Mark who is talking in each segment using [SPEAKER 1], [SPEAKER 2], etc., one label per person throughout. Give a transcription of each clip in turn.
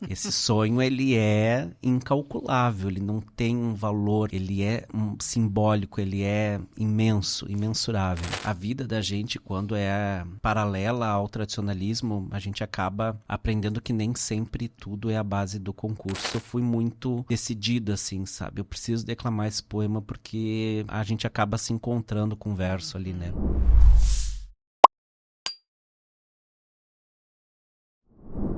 [SPEAKER 1] Esse sonho, ele é incalculável, ele não tem um valor, ele é simbólico, ele é imenso, imensurável. A vida da gente, quando é paralela ao tradicionalismo, a gente acaba aprendendo que nem sempre tudo é a base do concurso. Eu fui muito decidido, assim, sabe? Eu preciso declamar esse poema porque a gente acaba se encontrando com o verso ali, né?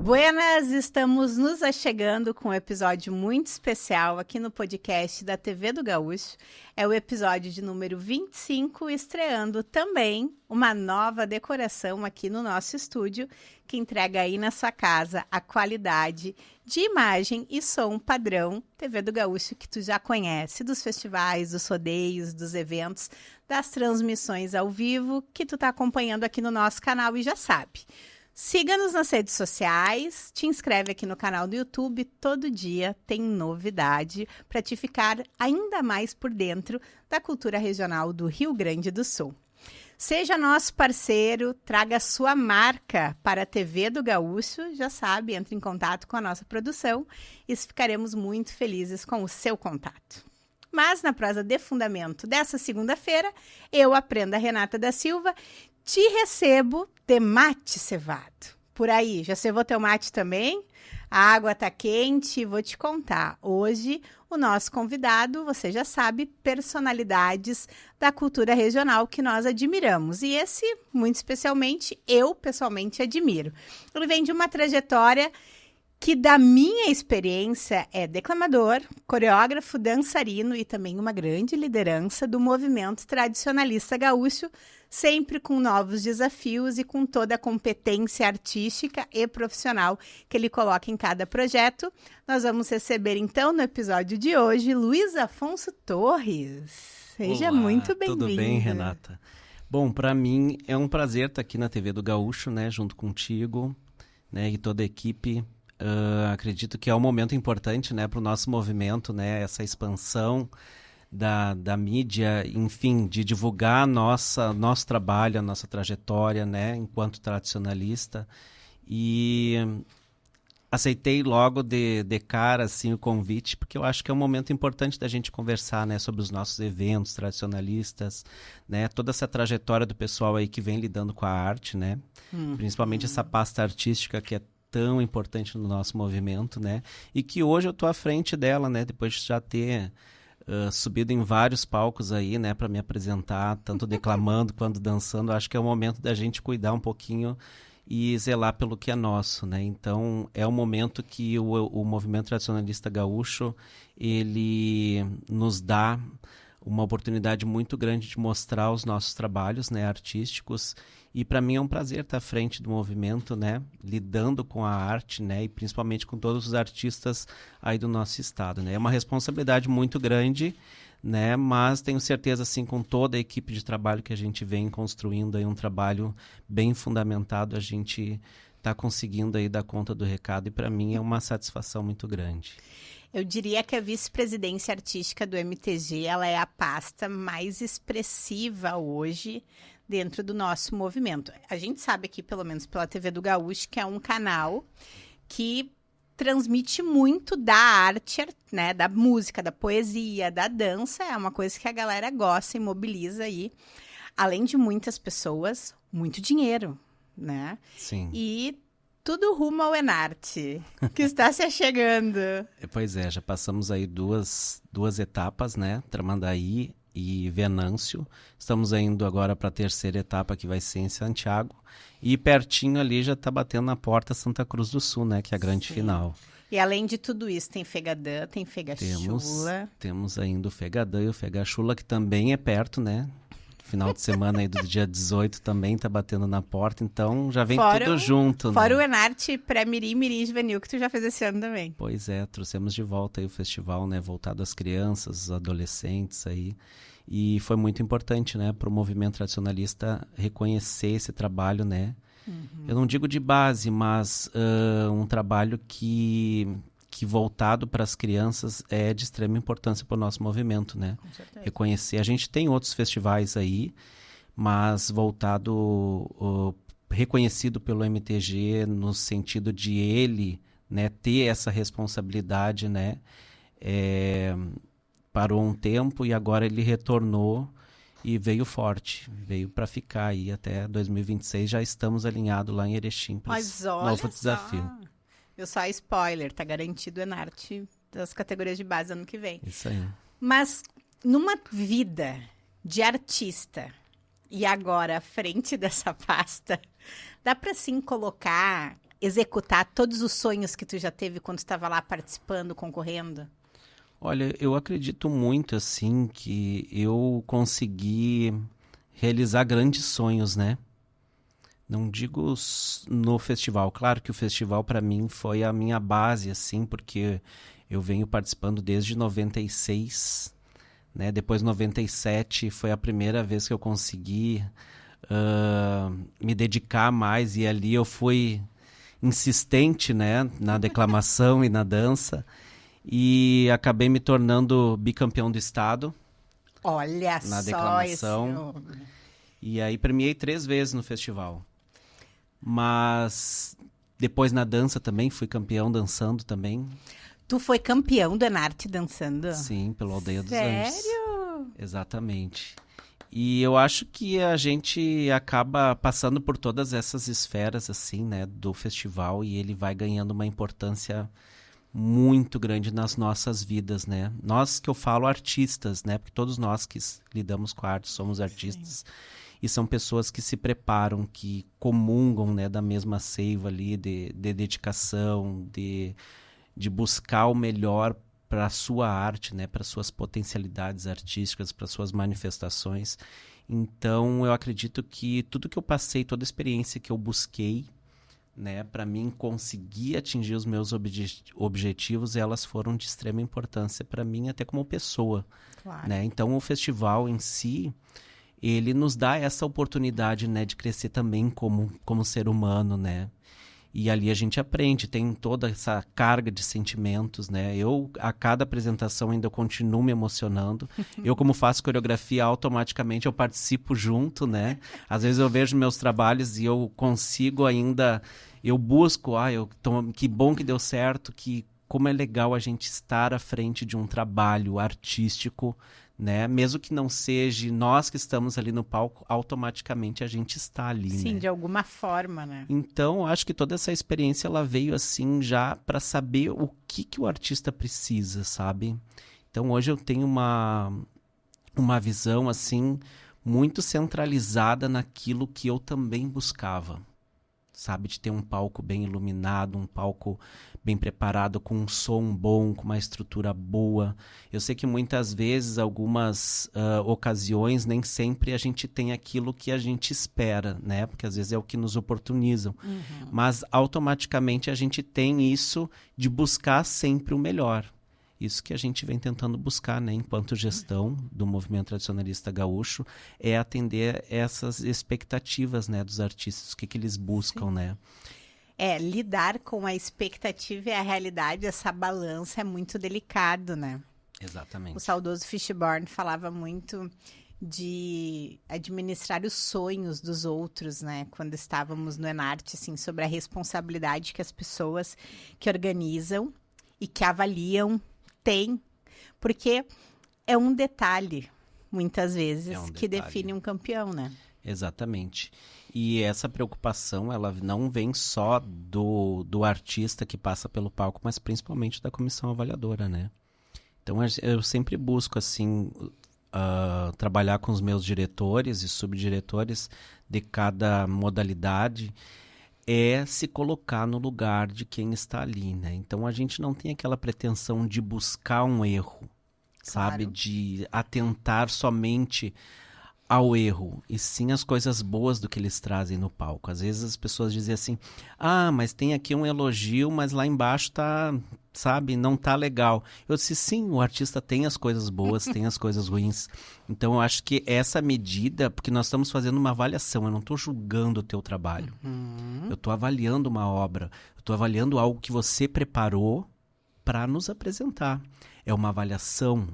[SPEAKER 2] Buenas, estamos nos achegando com um episódio muito especial aqui no podcast da TV do Gaúcho. É o episódio de número 25, estreando também uma nova decoração aqui no nosso estúdio, que entrega aí na sua casa a qualidade de imagem e som padrão TV do Gaúcho que tu já conhece, dos festivais, dos rodeios, dos eventos, das transmissões ao vivo que tu tá acompanhando aqui no nosso canal e já sabe. Siga-nos nas redes sociais, te inscreve aqui no canal do YouTube, todo dia tem novidade para te ficar ainda mais por dentro da cultura regional do Rio Grande do Sul. Seja nosso parceiro, traga sua marca para a TV do Gaúcho, já sabe, entre em contato com a nossa produção e ficaremos muito felizes com o seu contato. Mas na prosa de fundamento dessa segunda-feira, eu, Aprenda Renata da Silva, te recebo de mate cevado. Por aí, já cevou teu mate também? A água tá quente e vou te contar. Hoje, o nosso convidado, você já sabe, personalidades da cultura regional que nós admiramos. E esse, muito especialmente, eu pessoalmente admiro. Ele vem de uma trajetória que, da minha experiência, é declamador, coreógrafo, dançarino e também uma grande liderança do movimento tradicionalista gaúcho, sempre com novos desafios e com toda a competência artística e profissional que ele coloca em cada projeto. Nós vamos receber, então, no episódio de hoje, Luiz Afonso Torres. Seja
[SPEAKER 1] Olá,
[SPEAKER 2] muito bem-vindo.
[SPEAKER 1] Tudo bem, Renata? Bom, para mim é um prazer estar aqui na TV do Gaúcho, né, junto contigo, né, e toda a equipe. Acredito que é um momento importante, né, para o nosso movimento, né, essa expansão da mídia, enfim, de divulgar nosso trabalho, a nossa trajetória, né, enquanto tradicionalista. E aceitei logo de cara assim, o convite, porque eu acho que é um momento importante da gente conversar, né, sobre os nossos eventos tradicionalistas, né, toda essa trajetória do pessoal aí que vem lidando com a arte, né, principalmente essa pasta artística que é tão importante no nosso movimento, né, e que hoje eu estou à frente dela, né, depois de já ter subido em vários palcos aí, né, para me apresentar, tanto declamando quanto dançando. Acho que é o momento da gente cuidar um pouquinho e zelar pelo que é nosso, né? Então, é um momento que o movimento tradicionalista gaúcho, ele nos dá uma oportunidade muito grande de mostrar os nossos trabalhos, né, artísticos. E para mim é um prazer estar à frente do movimento, né, lidando com a arte, né, e principalmente com todos os artistas aí do nosso estado, né. É uma responsabilidade muito grande, né, mas tenho certeza, assim, com toda a equipe de trabalho que a gente vem construindo aí, um trabalho bem fundamentado, a gente está conseguindo aí dar conta do recado, e para mim é uma satisfação muito grande.
[SPEAKER 2] Eu diria que a vice-presidência artística do MTG, ela é a pasta mais expressiva hoje dentro do nosso movimento. A gente sabe aqui, pelo menos pela TV do Gaúcho, que é um canal que transmite muito da arte, né, da música, da poesia, da dança. É uma coisa que a galera gosta e mobiliza aí, além de muitas pessoas, muito dinheiro, né?
[SPEAKER 1] Sim.
[SPEAKER 2] E tudo rumo ao Enarte, que está se achegando.
[SPEAKER 1] Pois é, já passamos aí duas etapas, né? Tramandaí e Venâncio. Estamos indo agora para a terceira etapa, que vai ser em Santiago. E pertinho ali já está batendo na porta Santa Cruz do Sul, né? Que é a grande final.
[SPEAKER 2] E além de tudo isso, tem Fegadã, tem Fegachula.
[SPEAKER 1] Temos ainda o Fegadã e o Fegachula, que também é perto, né? Final de semana aí do dia 18 também tá batendo na porta, então já vem tudo junto, né?
[SPEAKER 2] Fora o Enarte pré-mirim, mirim juvenil, que tu já fez esse ano também.
[SPEAKER 1] Pois é, trouxemos de volta aí o festival, né, voltado às crianças, aos adolescentes aí, e foi muito importante, né, para o movimento tradicionalista reconhecer esse trabalho, né? Eu não digo de base, mas um trabalho que voltado para as crianças é de extrema importância para o nosso movimento, né?
[SPEAKER 2] Com certeza.
[SPEAKER 1] Reconhecer. A gente tem outros festivais aí, mas voltado, reconhecido pelo MTG no sentido de ele, né, ter essa responsabilidade, né, parou um tempo e agora ele retornou e veio forte, veio para ficar aí até 2026, já estamos alinhados lá em Erechim para esse novo desafio.
[SPEAKER 2] Eu só spoiler, tá garantido o Enarte das categorias de base ano que vem.
[SPEAKER 1] Isso aí.
[SPEAKER 2] Mas numa vida de artista e agora à frente dessa pasta, dá para sim colocar, executar todos os sonhos que tu já teve quando estava lá participando, concorrendo?
[SPEAKER 1] Olha, eu acredito muito, assim, que eu consegui realizar grandes sonhos, né? Não digo no festival. Claro que o festival, para mim, foi a minha base, assim, porque eu venho participando desde 96, né? Depois, 97, foi a primeira vez que eu consegui me dedicar mais. E ali eu fui insistente, né? Na declamação e na dança. E acabei me tornando bicampeão do estado.
[SPEAKER 2] Olha
[SPEAKER 1] na
[SPEAKER 2] só
[SPEAKER 1] declamação. E aí premiei 3 vezes no festival. Mas depois na dança também, fui campeão dançando também.
[SPEAKER 2] Tu foi campeão do Enarte dançando?
[SPEAKER 1] Sim, pelo Aldeia dos Anjos.
[SPEAKER 2] Sério?
[SPEAKER 1] Exatamente. E eu acho que a gente acaba passando por todas essas esferas, assim, né, do festival, e ele vai ganhando uma importância muito grande nas nossas vidas, né? Nós, que eu falo, artistas, né? Porque todos nós que lidamos com a arte somos artistas. Sim. E são pessoas que se preparam, que comungam, né, da mesma seiva ali de dedicação, de buscar o melhor para a sua arte, né, para suas potencialidades artísticas, para suas manifestações. Então, eu acredito que tudo que eu passei, toda a experiência que eu busquei, né, para mim conseguir atingir os meus objetivos, elas foram de extrema importância para mim, até como pessoa.
[SPEAKER 2] Claro.
[SPEAKER 1] Né? Então, o festival em si, ele nos dá essa oportunidade, né, de crescer também como ser humano, né? E ali a gente aprende, tem toda essa carga de sentimentos, né? Eu, a cada apresentação, ainda continuo me emocionando. Eu, como faço coreografia, automaticamente eu participo junto, né? Às vezes eu vejo meus trabalhos e eu consigo ainda... Eu busco, que bom que deu certo, que como é legal a gente estar à frente de um trabalho artístico, né? Mesmo que não seja nós que estamos ali no palco, automaticamente a gente está ali,
[SPEAKER 2] Sim,
[SPEAKER 1] né?
[SPEAKER 2] de alguma forma, né?
[SPEAKER 1] Então, acho que toda essa experiência ela veio assim já para saber o que o artista precisa, sabe? Então, hoje eu tenho uma visão assim muito centralizada naquilo que eu também buscava. Sabe, de ter um palco bem iluminado, um palco bem preparado, com um som bom, com uma estrutura boa. Eu sei que muitas vezes, algumas ocasiões, nem sempre a gente tem aquilo que a gente espera, né? Porque às vezes é o que nos oportunizam. Uhum. Mas automaticamente a gente tem isso de buscar sempre o melhor. Isso que a gente vem tentando buscar, né, enquanto gestão do movimento tradicionalista gaúcho, é atender essas expectativas, né, dos artistas, o que eles buscam, sim, né?
[SPEAKER 2] Lidar com a expectativa e a realidade, essa balança é muito delicado, né?
[SPEAKER 1] Exatamente.
[SPEAKER 2] O saudoso Fishburne falava muito de administrar os sonhos dos outros, né? Quando estávamos no Enarte, assim, sobre a responsabilidade que as pessoas que organizam e que avaliam tem, porque é um detalhe, muitas vezes, que define um campeão, né?
[SPEAKER 1] Exatamente. E essa preocupação, ela não vem só do artista que passa pelo palco, mas principalmente da comissão avaliadora, né? Então, eu sempre busco, assim, trabalhar com os meus diretores e subdiretores de cada modalidade, se colocar no lugar de quem está ali, né? Então, a gente não tem aquela pretensão de buscar um erro, claro, sabe? De atentar somente ao erro, e sim as coisas boas do que eles trazem no palco. Às vezes as pessoas dizem assim, mas tem aqui um elogio, mas lá embaixo tá, sabe, não tá legal. Eu disse, sim, o artista tem as coisas boas, tem as coisas ruins. Então eu acho que essa medida, porque nós estamos fazendo uma avaliação, eu não estou julgando o teu trabalho. Uhum. Eu estou avaliando uma obra, eu estou avaliando algo que você preparou para nos apresentar. É uma avaliação.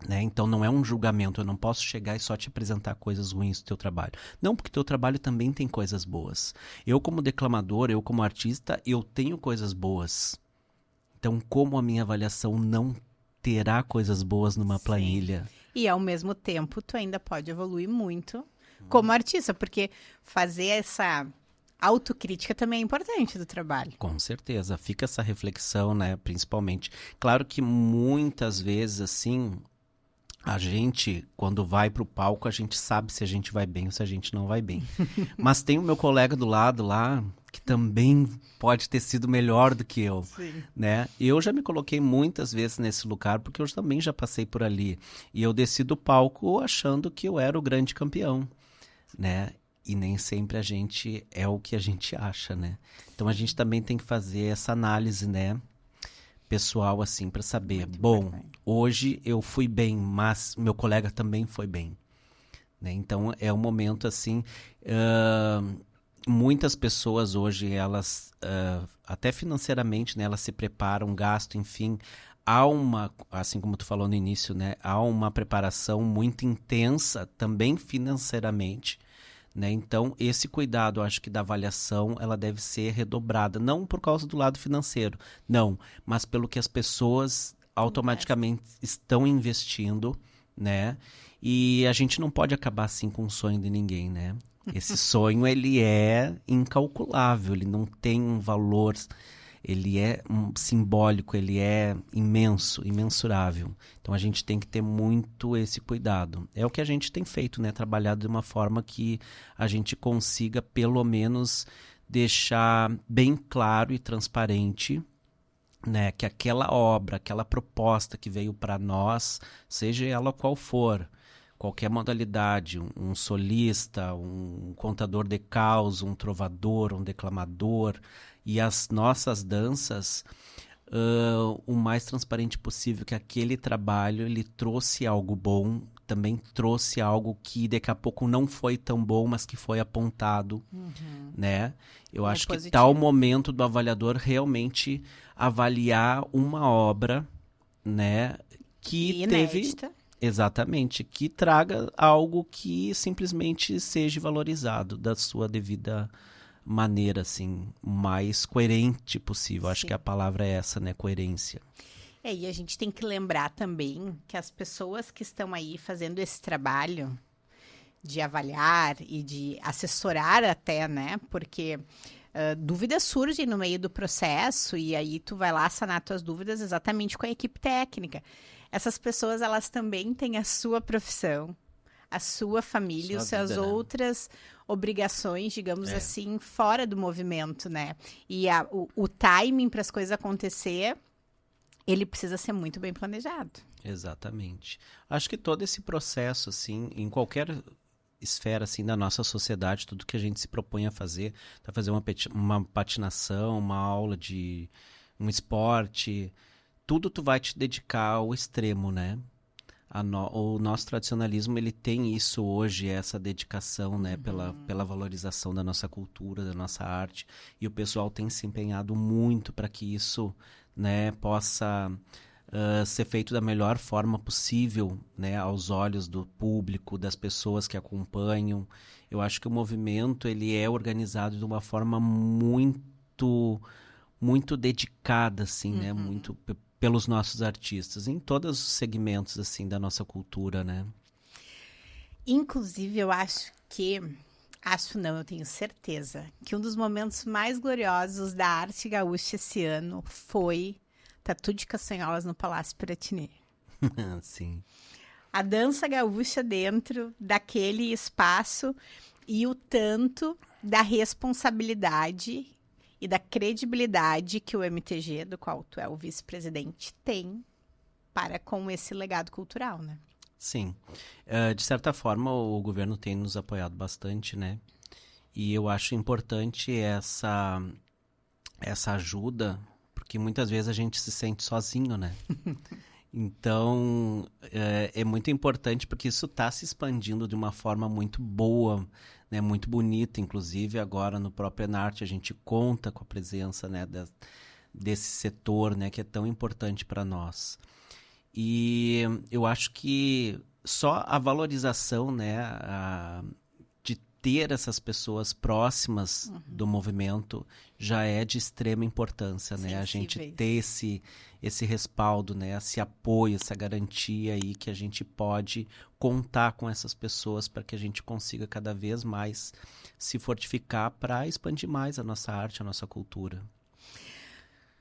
[SPEAKER 1] Né? Então não é um julgamento, eu não posso chegar e só te apresentar coisas ruins do teu trabalho. Não, porque teu trabalho também tem coisas boas. Eu como declamador, eu como artista, eu tenho coisas boas. Então como a minha avaliação não terá coisas boas numa planilha?
[SPEAKER 2] E ao mesmo tempo, tu ainda pode evoluir muito como artista, porque fazer essa autocrítica também é importante do trabalho.
[SPEAKER 1] Com certeza, fica essa reflexão, né, principalmente. Claro que muitas vezes, assim, a gente, quando vai pro palco, a gente sabe se a gente vai bem ou se a gente não vai bem. Mas tem o meu colega do lado lá, que também pode ter sido melhor do que eu, né? Eu já me coloquei muitas vezes nesse lugar, porque eu também já passei por ali. E eu desci do palco achando que eu era o grande campeão, né? E nem sempre a gente é o que a gente acha, né? Então a gente também tem que fazer essa análise, né? Pessoal, assim, para saber.
[SPEAKER 2] Muito
[SPEAKER 1] Bom,
[SPEAKER 2] importante.
[SPEAKER 1] hoje eu fui bem, mas meu colega também foi bem. Né? Então é um momento, assim... muitas pessoas hoje, elas, até financeiramente, né? Elas se preparam, gastam, enfim... Há uma, assim como tu falou no início, né? Há uma preparação muito intensa, também financeiramente, né? Então, esse cuidado, eu acho que da avaliação, ela deve ser redobrada, não por causa do lado financeiro, não, mas pelo que as pessoas automaticamente estão investindo, né? E a gente não pode acabar assim com o sonho de ninguém, né? Esse sonho, ele é incalculável, ele não tem um valor, ele é simbólico, ele é imenso, imensurável. Então a gente tem que ter muito esse cuidado. É o que a gente tem feito, né? Trabalhado de uma forma que a gente consiga, pelo menos, deixar bem claro e transparente, né? Que aquela obra, aquela proposta que veio para nós, seja ela qual for, qualquer modalidade, um solista, um contador de caos, um trovador, um declamador, e as nossas danças, o mais transparente possível, que aquele trabalho ele trouxe algo bom, também trouxe algo que daqui a pouco não foi tão bom, mas que foi apontado, né? Eu acho que está o momento do avaliador realmente avaliar uma obra, né, que
[SPEAKER 2] inédita.
[SPEAKER 1] teve... Exatamente, que traga algo que simplesmente seja valorizado da sua devida maneira, assim, mais coerente possível. Acho que a palavra é essa, né? Coerência.
[SPEAKER 2] E a gente tem que lembrar também que as pessoas que estão aí fazendo esse trabalho de avaliar e de assessorar até, né? Porque dúvidas surgem no meio do processo e aí tu vai lá sanar tuas dúvidas exatamente com a equipe técnica. Essas pessoas, elas também têm a sua profissão, a sua família, as suas outras obrigações, digamos assim, fora do movimento, né? E o timing para as coisas acontecer, ele precisa ser muito bem planejado.
[SPEAKER 1] Exatamente. Acho que todo esse processo, assim, em qualquer esfera, assim, da nossa sociedade, tudo que a gente se propõe a fazer uma patinação, uma aula de um esporte... Tudo tu vai te dedicar ao extremo, né? O nosso tradicionalismo, ele tem isso hoje, essa dedicação, né? Pela valorização da nossa cultura, da nossa arte. E o pessoal tem se empenhado muito para que isso, né, possa ser feito da melhor forma possível, né? Aos olhos do público, das pessoas que acompanham. Eu acho que o movimento, ele é organizado de uma forma muito dedicada, assim, né? Muito... pelos nossos artistas, em todos os segmentos, assim, da nossa cultura, né?
[SPEAKER 2] Inclusive, eu eu tenho certeza, que um dos momentos mais gloriosos da arte gaúcha esse ano foi Tatu de Castanholas no Palácio Piratini.
[SPEAKER 1] Sim.
[SPEAKER 2] A dança gaúcha dentro daquele espaço e o tanto da responsabilidade e da credibilidade que o MTG, do qual tu é o vice-presidente, tem para com esse legado cultural, né?
[SPEAKER 1] Sim. De certa forma, o governo tem nos apoiado bastante, né? E eu acho importante essa ajuda, porque muitas vezes a gente se sente sozinho, né? Então, é muito importante porque isso está se expandindo de uma forma muito boa, né, muito bonita. Inclusive, agora no próprio Enarte a gente conta com a presença, né, desse setor, né, que é tão importante para nós. E eu acho que só a valorização, né, de ter essas pessoas próximas do movimento já é de extrema importância, né? A gente ter esse respaldo, né, esse apoio, essa garantia aí que a gente pode contar com essas pessoas para que a gente consiga cada vez mais se fortificar para expandir mais a nossa arte, a nossa cultura.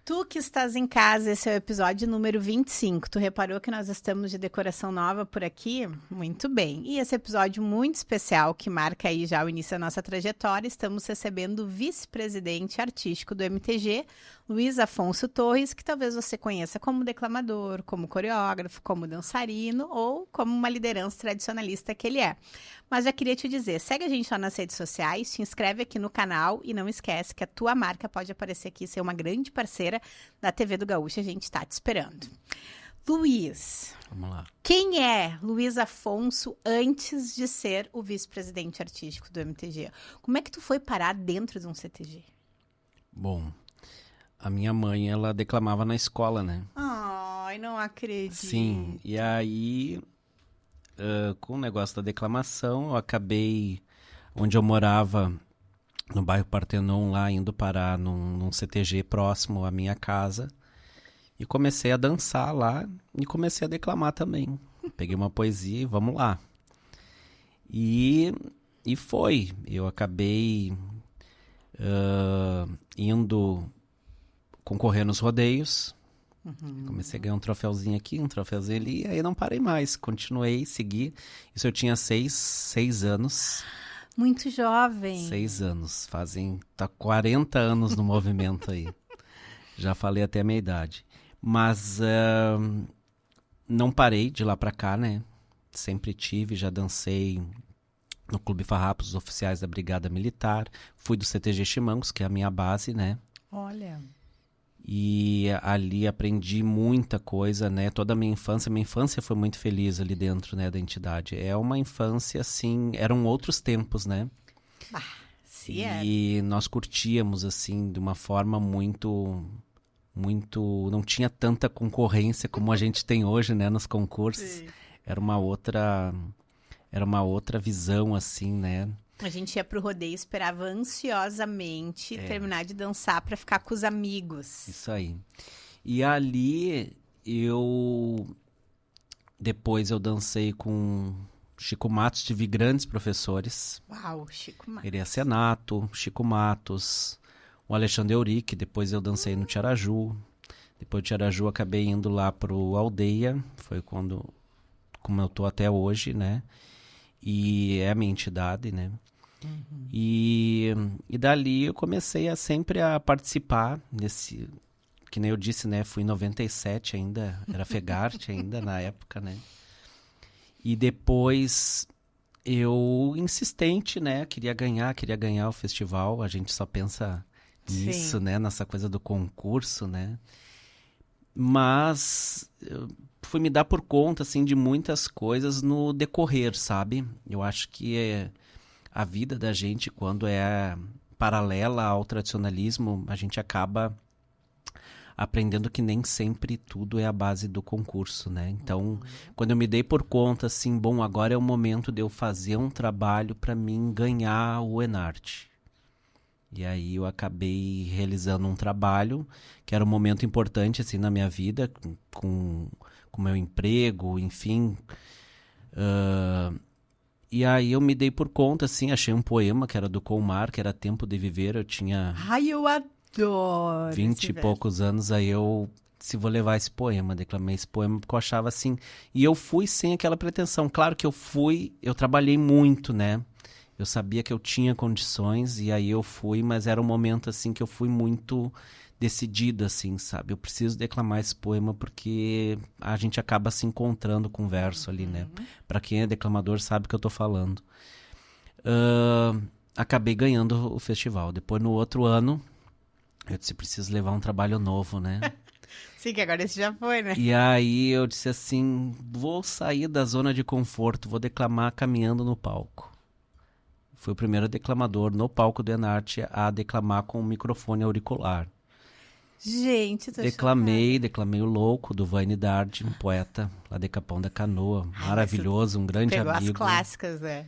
[SPEAKER 2] Tu que estás em casa, esse é o episódio número 25. Tu reparou que nós estamos de decoração nova por aqui? Muito bem. E esse episódio muito especial, que marca aí já o início da nossa trajetória, estamos recebendo o vice-presidente artístico do MTG, Luiz Afonso Torres, que talvez você conheça como declamador, como coreógrafo, como dançarino ou como uma liderança tradicionalista que ele é. Mas já queria te dizer, segue a gente lá nas redes sociais, se inscreve aqui no canal e não esquece que a tua marca pode aparecer aqui, ser uma grande parceira da TV do Gaúcho, a gente está te esperando. Luiz,
[SPEAKER 1] vamos lá.
[SPEAKER 2] Quem é Luiz Afonso antes de ser o vice-presidente artístico do MTG? Como é que tu foi parar dentro de um CTG?
[SPEAKER 1] Bom, a minha mãe, ela declamava na escola, né?
[SPEAKER 2] Ai, não acredito.
[SPEAKER 1] Sim, e aí, com o negócio da declamação, eu acabei, onde eu morava, no bairro Partenon, lá, indo parar num CTG próximo à minha casa, e comecei a dançar lá, e comecei a declamar também. Peguei uma poesia e vamos lá. E foi, eu acabei indo concorrer nos rodeios, comecei a ganhar um troféuzinho aqui, um troféuzinho ali, e aí não parei mais, continuei, segui. Isso eu tinha 6 anos.
[SPEAKER 2] Muito jovem.
[SPEAKER 1] 6 anos, tá 40 anos no movimento aí. Já falei até a minha idade. Mas não parei de lá pra cá, né? Sempre já dancei no Clube Farrapos, os oficiais da Brigada Militar. Fui do CTG Chimangos, que é a minha base, né?
[SPEAKER 2] Olha.
[SPEAKER 1] E ali aprendi muita coisa, né? Toda a minha infância foi muito feliz ali dentro, né, da entidade. É uma infância, assim, eram outros tempos, né? E nós curtíamos, assim, de uma forma muito... Não tinha tanta concorrência como a gente tem hoje, né, nos concursos. Sim. Era uma outra visão, assim, né?
[SPEAKER 2] A gente ia pro rodeio, esperava ansiosamente terminar de dançar para ficar com os amigos.
[SPEAKER 1] Isso aí. E ali depois eu dancei com Chico Matos, tive grandes professores.
[SPEAKER 2] Uau, Chico Matos.
[SPEAKER 1] Iria Senato, Chico Matos, o Alexandre Euric, depois eu dancei no Tiaraju. Depois do Tiaraju acabei indo lá pro Aldeia, foi como eu tô até hoje, né? E é a minha entidade, né? E dali eu comecei sempre a participar desse, que nem eu disse, né? Fui em 97 ainda, era Fegarte ainda na época, né? E depois eu, insistente, né? Queria ganhar o festival, a gente só pensa nisso, sim, né? Nessa coisa do concurso, né? Mas eu fui me dar por conta, assim, de muitas coisas no decorrer, sabe? Eu acho que a vida da gente, quando é paralela ao tradicionalismo, a gente acaba aprendendo que nem sempre tudo é a base do concurso, né? Então, quando eu me dei por conta, assim, bom, agora é o momento de eu fazer um trabalho para mim ganhar o Enarte. E aí eu acabei realizando um trabalho que era um momento importante, assim, na minha vida, com meu emprego, enfim. E aí eu me dei por conta, assim, achei um poema que era do Colmar, que era Tempo de Viver, eu tinha...
[SPEAKER 2] Ai, eu adoro
[SPEAKER 1] 20 e poucos anos, aí eu vou levar esse poema, declamei esse poema, porque eu achava assim... E eu fui sem aquela pretensão, claro que eu trabalhei muito, né? Eu sabia que eu tinha condições, e aí eu fui, mas era um momento, assim, que eu fui muito decidida, assim, sabe? Eu preciso declamar esse poema porque a gente acaba se encontrando com o verso ali, né? Para quem é declamador sabe o que eu tô falando. Acabei ganhando o festival. Depois, no outro ano, eu disse, preciso levar um trabalho novo, né?
[SPEAKER 2] Sim, que agora esse já foi, né?
[SPEAKER 1] E aí eu disse assim, vou sair da zona de conforto, vou declamar caminhando no palco. Fui o primeiro declamador no palco do Enarte a declamar com um microfone auricular.
[SPEAKER 2] Gente, tô
[SPEAKER 1] Declamei o Louco, do Vanidade, um poeta lá de Capão da Canoa, maravilhoso, um grande
[SPEAKER 2] pegou
[SPEAKER 1] amigo.
[SPEAKER 2] as clássicas, né?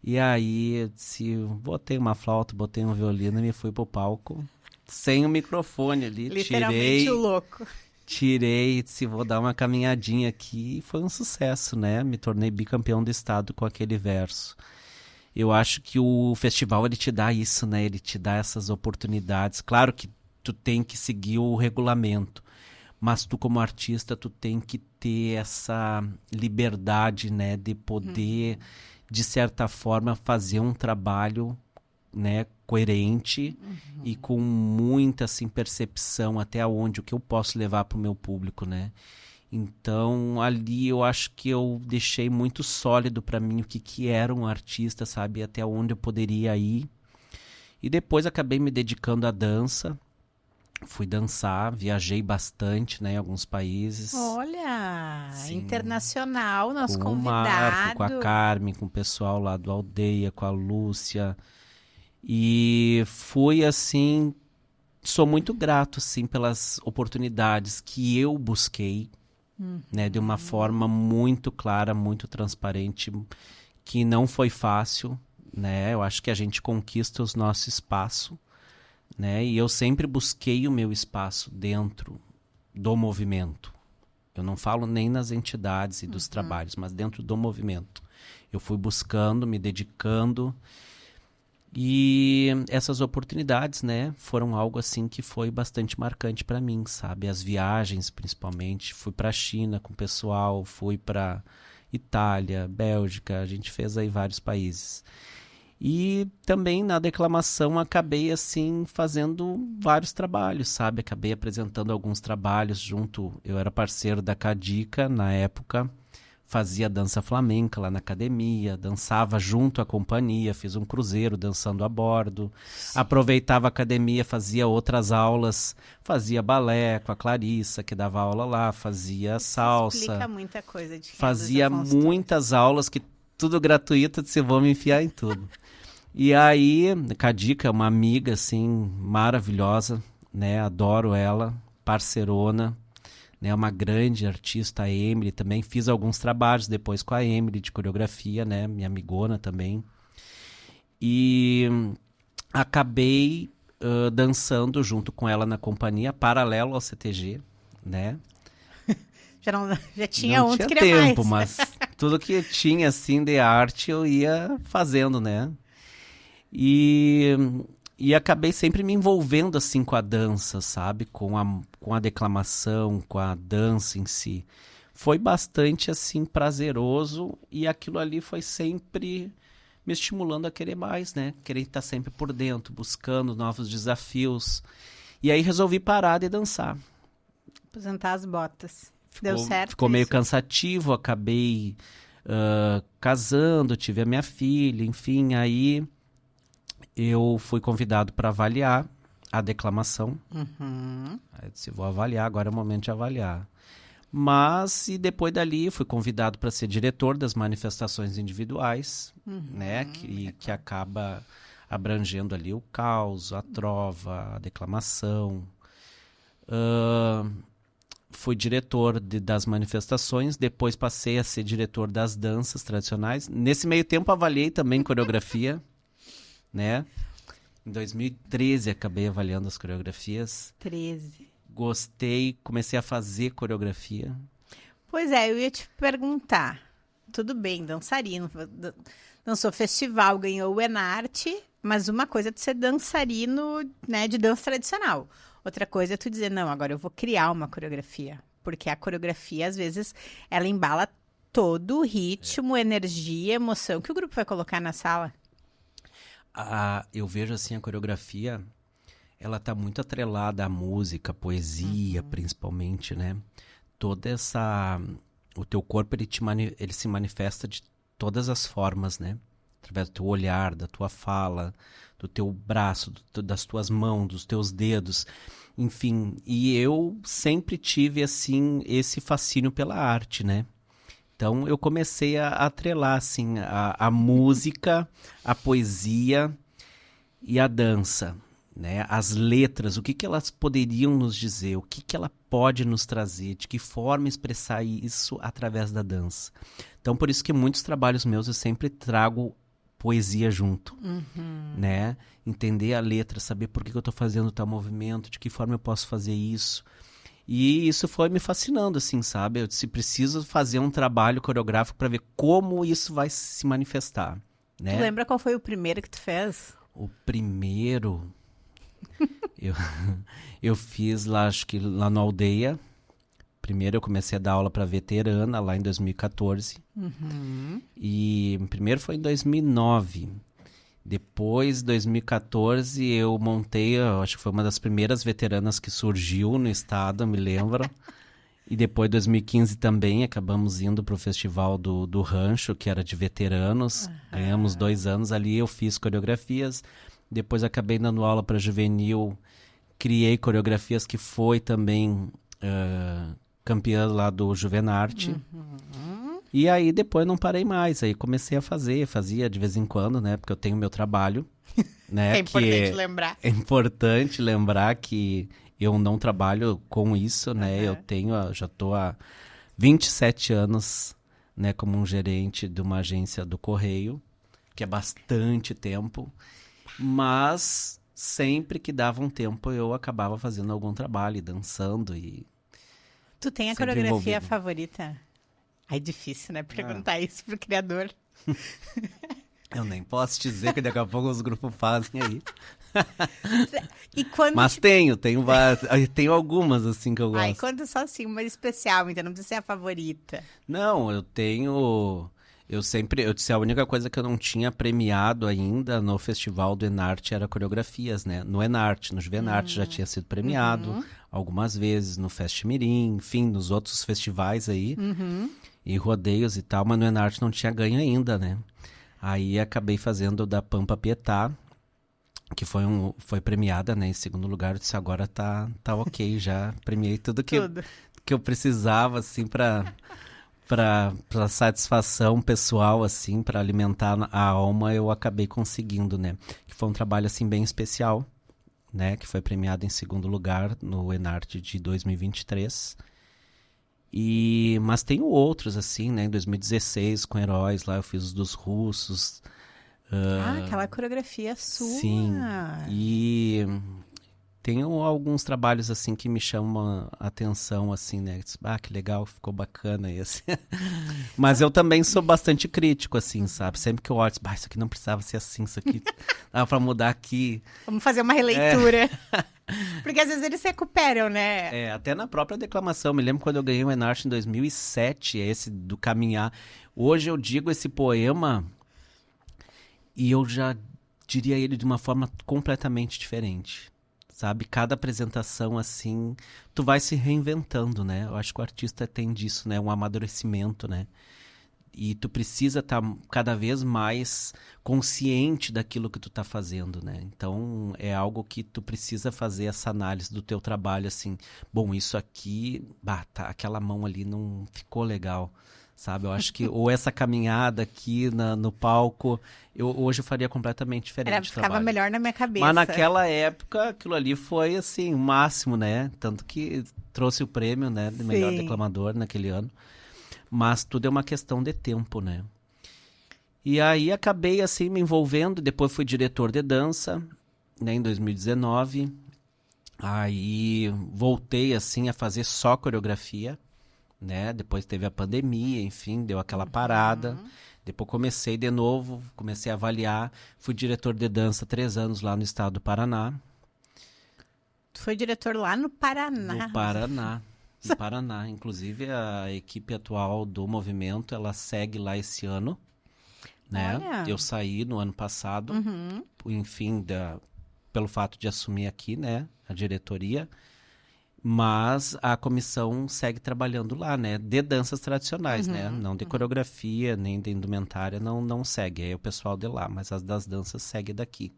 [SPEAKER 1] E aí, eu botei uma flauta, botei um violino e me fui pro palco, sem o microfone ali,
[SPEAKER 2] Literalmente o louco.
[SPEAKER 1] Tirei, disse, vou dar uma caminhadinha aqui, e foi um sucesso, né? Me tornei bicampeão do estado com aquele verso. Eu acho que o festival, ele te dá isso, né? Ele te dá essas oportunidades. Claro que tu tem que seguir o regulamento, mas tu como artista, tu tem que ter essa liberdade, né? De poder, de certa forma, fazer um trabalho, né, coerente e com muita, assim, percepção até onde o que eu posso levar para o meu público, né? Então, ali eu acho que eu deixei muito sólido para mim o que era um artista, sabe? Até onde eu poderia ir. E depois acabei me dedicando à dança. Fui dançar, viajei bastante, né, em alguns países.
[SPEAKER 2] Olha,
[SPEAKER 1] Sim,
[SPEAKER 2] internacional, nosso
[SPEAKER 1] com o
[SPEAKER 2] convidado.
[SPEAKER 1] Marco, com a Carmen, com o pessoal lá do Aldeia, com a Lúcia. E fui assim, sou muito grato, assim, pelas oportunidades que eu busquei, né, de uma forma muito clara, muito transparente, que não foi fácil, né? Eu acho que a gente conquista o nosso espaço, né? E eu sempre busquei o meu espaço dentro do movimento. Eu não falo nem nas entidades e dos trabalhos, mas dentro do movimento. Eu fui buscando, me dedicando. E essas oportunidades, né, foram algo assim que foi bastante marcante para mim, sabe? As viagens, principalmente. Fui para a China com o pessoal, fui para Itália, Bélgica, a gente fez aí vários países. E também na declamação acabei assim fazendo vários trabalhos, sabe? Acabei apresentando alguns trabalhos junto. Eu era parceiro da Cadica na época. Fazia dança flamenca lá na academia, dançava junto à companhia, fiz um cruzeiro dançando a bordo, aproveitava a academia, fazia outras aulas, fazia balé com a Clarissa, que dava aula lá, fazia salsa.
[SPEAKER 2] Explica muita coisa de
[SPEAKER 1] Fazia muitas aulas, que tudo gratuito, disse, vou me enfiar em tudo. E aí, Cadica é uma amiga, assim, maravilhosa, né, adoro ela, parceirona. Né, uma grande artista, a Emily, também fiz alguns trabalhos depois com a Emily de coreografia, né, minha amigona também. E acabei dançando junto com ela na companhia, paralelo ao CTG, né.
[SPEAKER 2] Já tinha
[SPEAKER 1] não
[SPEAKER 2] um,
[SPEAKER 1] tinha
[SPEAKER 2] queria
[SPEAKER 1] tempo,
[SPEAKER 2] mais.
[SPEAKER 1] mas tudo que tinha, assim, de arte eu ia fazendo, né. E acabei sempre me envolvendo assim com a dança, sabe? Com a declamação, com a dança em si. Foi bastante assim prazeroso e aquilo ali foi sempre me estimulando a querer mais, né? Querer estar sempre por dentro, buscando novos desafios. E aí resolvi parar de dançar.
[SPEAKER 2] Apresentar as botas. Deu certo?
[SPEAKER 1] Ficou meio cansativo, acabei casando, tive a minha filha, enfim, aí eu fui convidado para avaliar a declamação. Aí eu disse, vou avaliar, agora é o momento de avaliar. Mas, e depois dali, fui convidado para ser diretor das manifestações individuais, né? Que acaba abrangendo ali o caos, a trova, a declamação. Fui diretor das manifestações, depois passei a ser diretor das danças tradicionais. Nesse meio tempo, avaliei também coreografia. Né? Em 2013 acabei avaliando as coreografias.
[SPEAKER 2] 13.
[SPEAKER 1] Gostei, comecei a fazer coreografia.
[SPEAKER 2] Pois é, eu ia te perguntar. Tudo bem, dançarino, dançou festival, ganhou o Enarte, mas uma coisa é tu ser dançarino, né, de dança tradicional. Outra coisa é tu dizer, não, agora eu vou criar uma coreografia. Porque a coreografia, às vezes, ela embala todo o ritmo, energia, emoção que o grupo vai colocar na sala.
[SPEAKER 1] Eu vejo assim a coreografia, ela tá muito atrelada à música, à poesia, principalmente, né? O teu corpo ele se manifesta de todas as formas, né? Através do teu olhar, da tua fala, do teu braço, das tuas mãos, dos teus dedos, enfim. E eu sempre tive assim esse fascínio pela arte, né? Então, eu comecei a atrelar, assim, a música, a poesia e a dança, né? As letras, o que que elas poderiam nos dizer, o que que ela pode nos trazer, de que forma expressar isso através da dança. Então, por isso que muitos trabalhos meus eu sempre trago poesia junto, né? Entender a letra, saber por que que eu estou fazendo tal movimento, de que forma eu posso fazer isso. E isso foi me fascinando, assim, sabe? Eu disse, preciso fazer um trabalho coreográfico para ver como isso vai se manifestar, né?
[SPEAKER 2] Tu lembra qual foi o primeiro que tu fez?
[SPEAKER 1] O primeiro... eu fiz lá, acho que lá na Aldeia. Primeiro eu comecei a dar aula para veterana lá em 2014. E primeiro foi em 2009. Depois, em 2014, eu montei, eu acho que foi uma das primeiras veteranas que surgiu no estado, me lembro. E depois, em 2015 também, acabamos indo para o festival do Rancho, que era de veteranos. Ganhamos 2 anos ali, eu fiz coreografias. Depois acabei dando aula para juvenil, criei coreografias que foi também campeã lá do Juvenarte. E aí depois não parei mais, aí comecei a fazia de vez em quando, né? Porque eu tenho meu trabalho, né?
[SPEAKER 2] É importante lembrar.
[SPEAKER 1] É importante lembrar que eu não trabalho com isso, né? Eu já estou há 27 anos, né, como um gerente de uma agência do Correio, que é bastante tempo. Mas sempre que dava um tempo eu acabava fazendo algum trabalho, dançando e...
[SPEAKER 2] Tu tem a
[SPEAKER 1] sempre
[SPEAKER 2] coreografia
[SPEAKER 1] envolvido.
[SPEAKER 2] favorita? Ai, difícil, né? Perguntar isso pro criador.
[SPEAKER 1] Eu nem posso dizer que daqui a pouco os grupos fazem aí.
[SPEAKER 2] E quando...
[SPEAKER 1] Mas tenho várias, tenho algumas assim que eu gosto.
[SPEAKER 2] Ai, quando só assim, uma especial, então não precisa ser a favorita.
[SPEAKER 1] Não, eu disse, a única coisa que eu não tinha premiado ainda no festival do Enarte era coreografias, né? No Enarte, no Juvenarte já tinha sido premiado algumas vezes, no Festimirim, enfim, nos outros festivais aí, e rodeios e tal, mas no Enarte não tinha ganho ainda, né? Aí acabei fazendo o da Pampa Pietá, que foi premiada, né, em segundo lugar. Eu disse, agora tá ok, já premiei tudo que eu precisava, assim, para satisfação pessoal, assim, para alimentar a alma, eu acabei conseguindo, né? Que foi um trabalho, assim, bem especial, né? Que foi premiado em segundo lugar no Enarte de 2023. Mas tenho outros, assim, né? Em 2016, com Heróis, lá eu fiz os dos russos.
[SPEAKER 2] Aquela coreografia sua.
[SPEAKER 1] Sim, e... Tenho alguns trabalhos, assim, que me chamam a atenção, assim, né? Que legal, ficou bacana esse. Mas eu também sou bastante crítico, assim, sabe? Sempre que eu olho, isso aqui não precisava ser assim, isso aqui dava pra mudar aqui.
[SPEAKER 2] Vamos fazer uma releitura. Porque às vezes eles se recuperam, né?
[SPEAKER 1] Até na própria declamação. Me lembro quando eu ganhei o Enarte em 2007, esse do Caminhar. Hoje eu digo esse poema e eu já diria ele de uma forma completamente diferente. Sabe, cada apresentação, assim, tu vai se reinventando, né? Eu acho que o artista tem disso, né? Um amadurecimento, né? E tu precisa estar cada vez mais consciente daquilo que tu tá fazendo, né? Então, é algo que tu precisa fazer essa análise do teu trabalho, assim. Bom, isso aqui, aquela mão ali não ficou legal, sabe? Eu acho que, ou essa caminhada aqui no palco, hoje eu faria completamente diferente.
[SPEAKER 2] Ficava melhor na minha cabeça.
[SPEAKER 1] Mas naquela época, aquilo ali foi, assim, o máximo, né? Tanto que trouxe o prêmio, né? De melhor declamador naquele ano. Mas tudo é uma questão de tempo, né? E aí acabei, assim, me envolvendo. Depois fui diretor de dança, né? Em 2019. Aí voltei, assim, a fazer só coreografia, né? Depois teve a pandemia, enfim, deu aquela parada. Depois comecei de novo, comecei a avaliar. Fui diretor de dança 3 anos lá no estado do Paraná.
[SPEAKER 2] Tu foi diretor lá no Paraná?
[SPEAKER 1] No Paraná. No Paraná. Inclusive, a equipe atual do movimento, ela segue lá esse ano, né?
[SPEAKER 2] Olha.
[SPEAKER 1] Eu saí no ano passado, enfim, pelo fato de assumir aqui, né? A diretoria. Mas a comissão segue trabalhando lá, né? De danças tradicionais, né? Não de coreografia, nem de indumentária, não segue. É o pessoal de lá, mas as das danças segue daqui.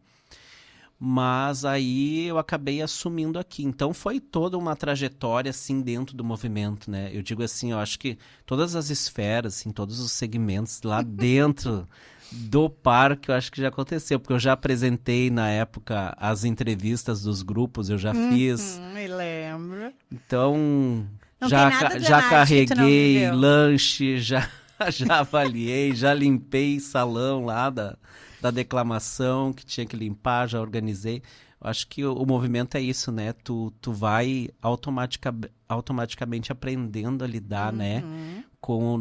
[SPEAKER 1] Mas aí eu acabei assumindo aqui. Então foi toda uma trajetória assim dentro do movimento, né? Eu digo assim, eu acho que todas as esferas, assim, todos os segmentos lá dentro do parque, eu acho que já aconteceu, porque eu já apresentei na época as entrevistas dos grupos, eu já fiz.
[SPEAKER 2] Me lembro.
[SPEAKER 1] Então
[SPEAKER 2] Não
[SPEAKER 1] já
[SPEAKER 2] tem nada do
[SPEAKER 1] já
[SPEAKER 2] Enarte que tu não
[SPEAKER 1] carreguei
[SPEAKER 2] viveu.
[SPEAKER 1] lanche, já avaliei, já limpei salão lá da declamação que tinha que limpar, já organizei. Eu acho que o movimento é isso, né? Tu vai automaticamente aprendendo a lidar, né? Com a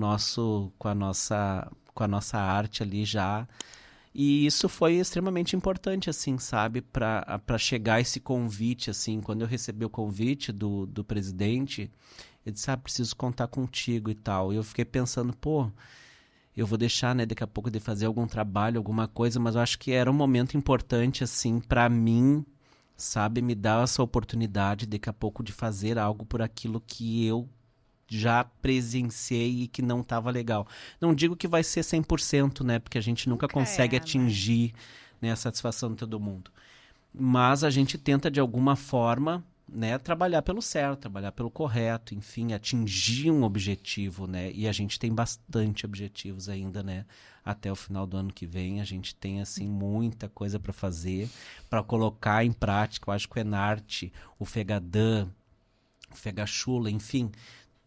[SPEAKER 1] nossa arte ali já. E isso foi extremamente importante, assim, sabe? Para chegar a esse convite, assim. Quando eu recebi o convite do presidente, ele disse, preciso contar contigo e tal. E eu fiquei pensando, pô, eu vou deixar, né, daqui a pouco de fazer algum trabalho, alguma coisa, mas eu acho que era um momento importante, assim, para mim, sabe, me dar essa oportunidade daqui a pouco de fazer algo por aquilo que eu já presenciei e que não estava legal. Não digo que vai ser 100%, né, porque a gente nunca consegue atingir, né, a satisfação de todo mundo. Mas a gente tenta, de alguma forma, né, trabalhar pelo certo, trabalhar pelo correto, enfim, atingir um objetivo, né? E a gente tem bastante objetivos ainda, né? Até o final do ano que vem a gente tem assim muita coisa para fazer, para colocar em prática. Eu acho que o Enarte, o Fegadã, o Fegachula, enfim,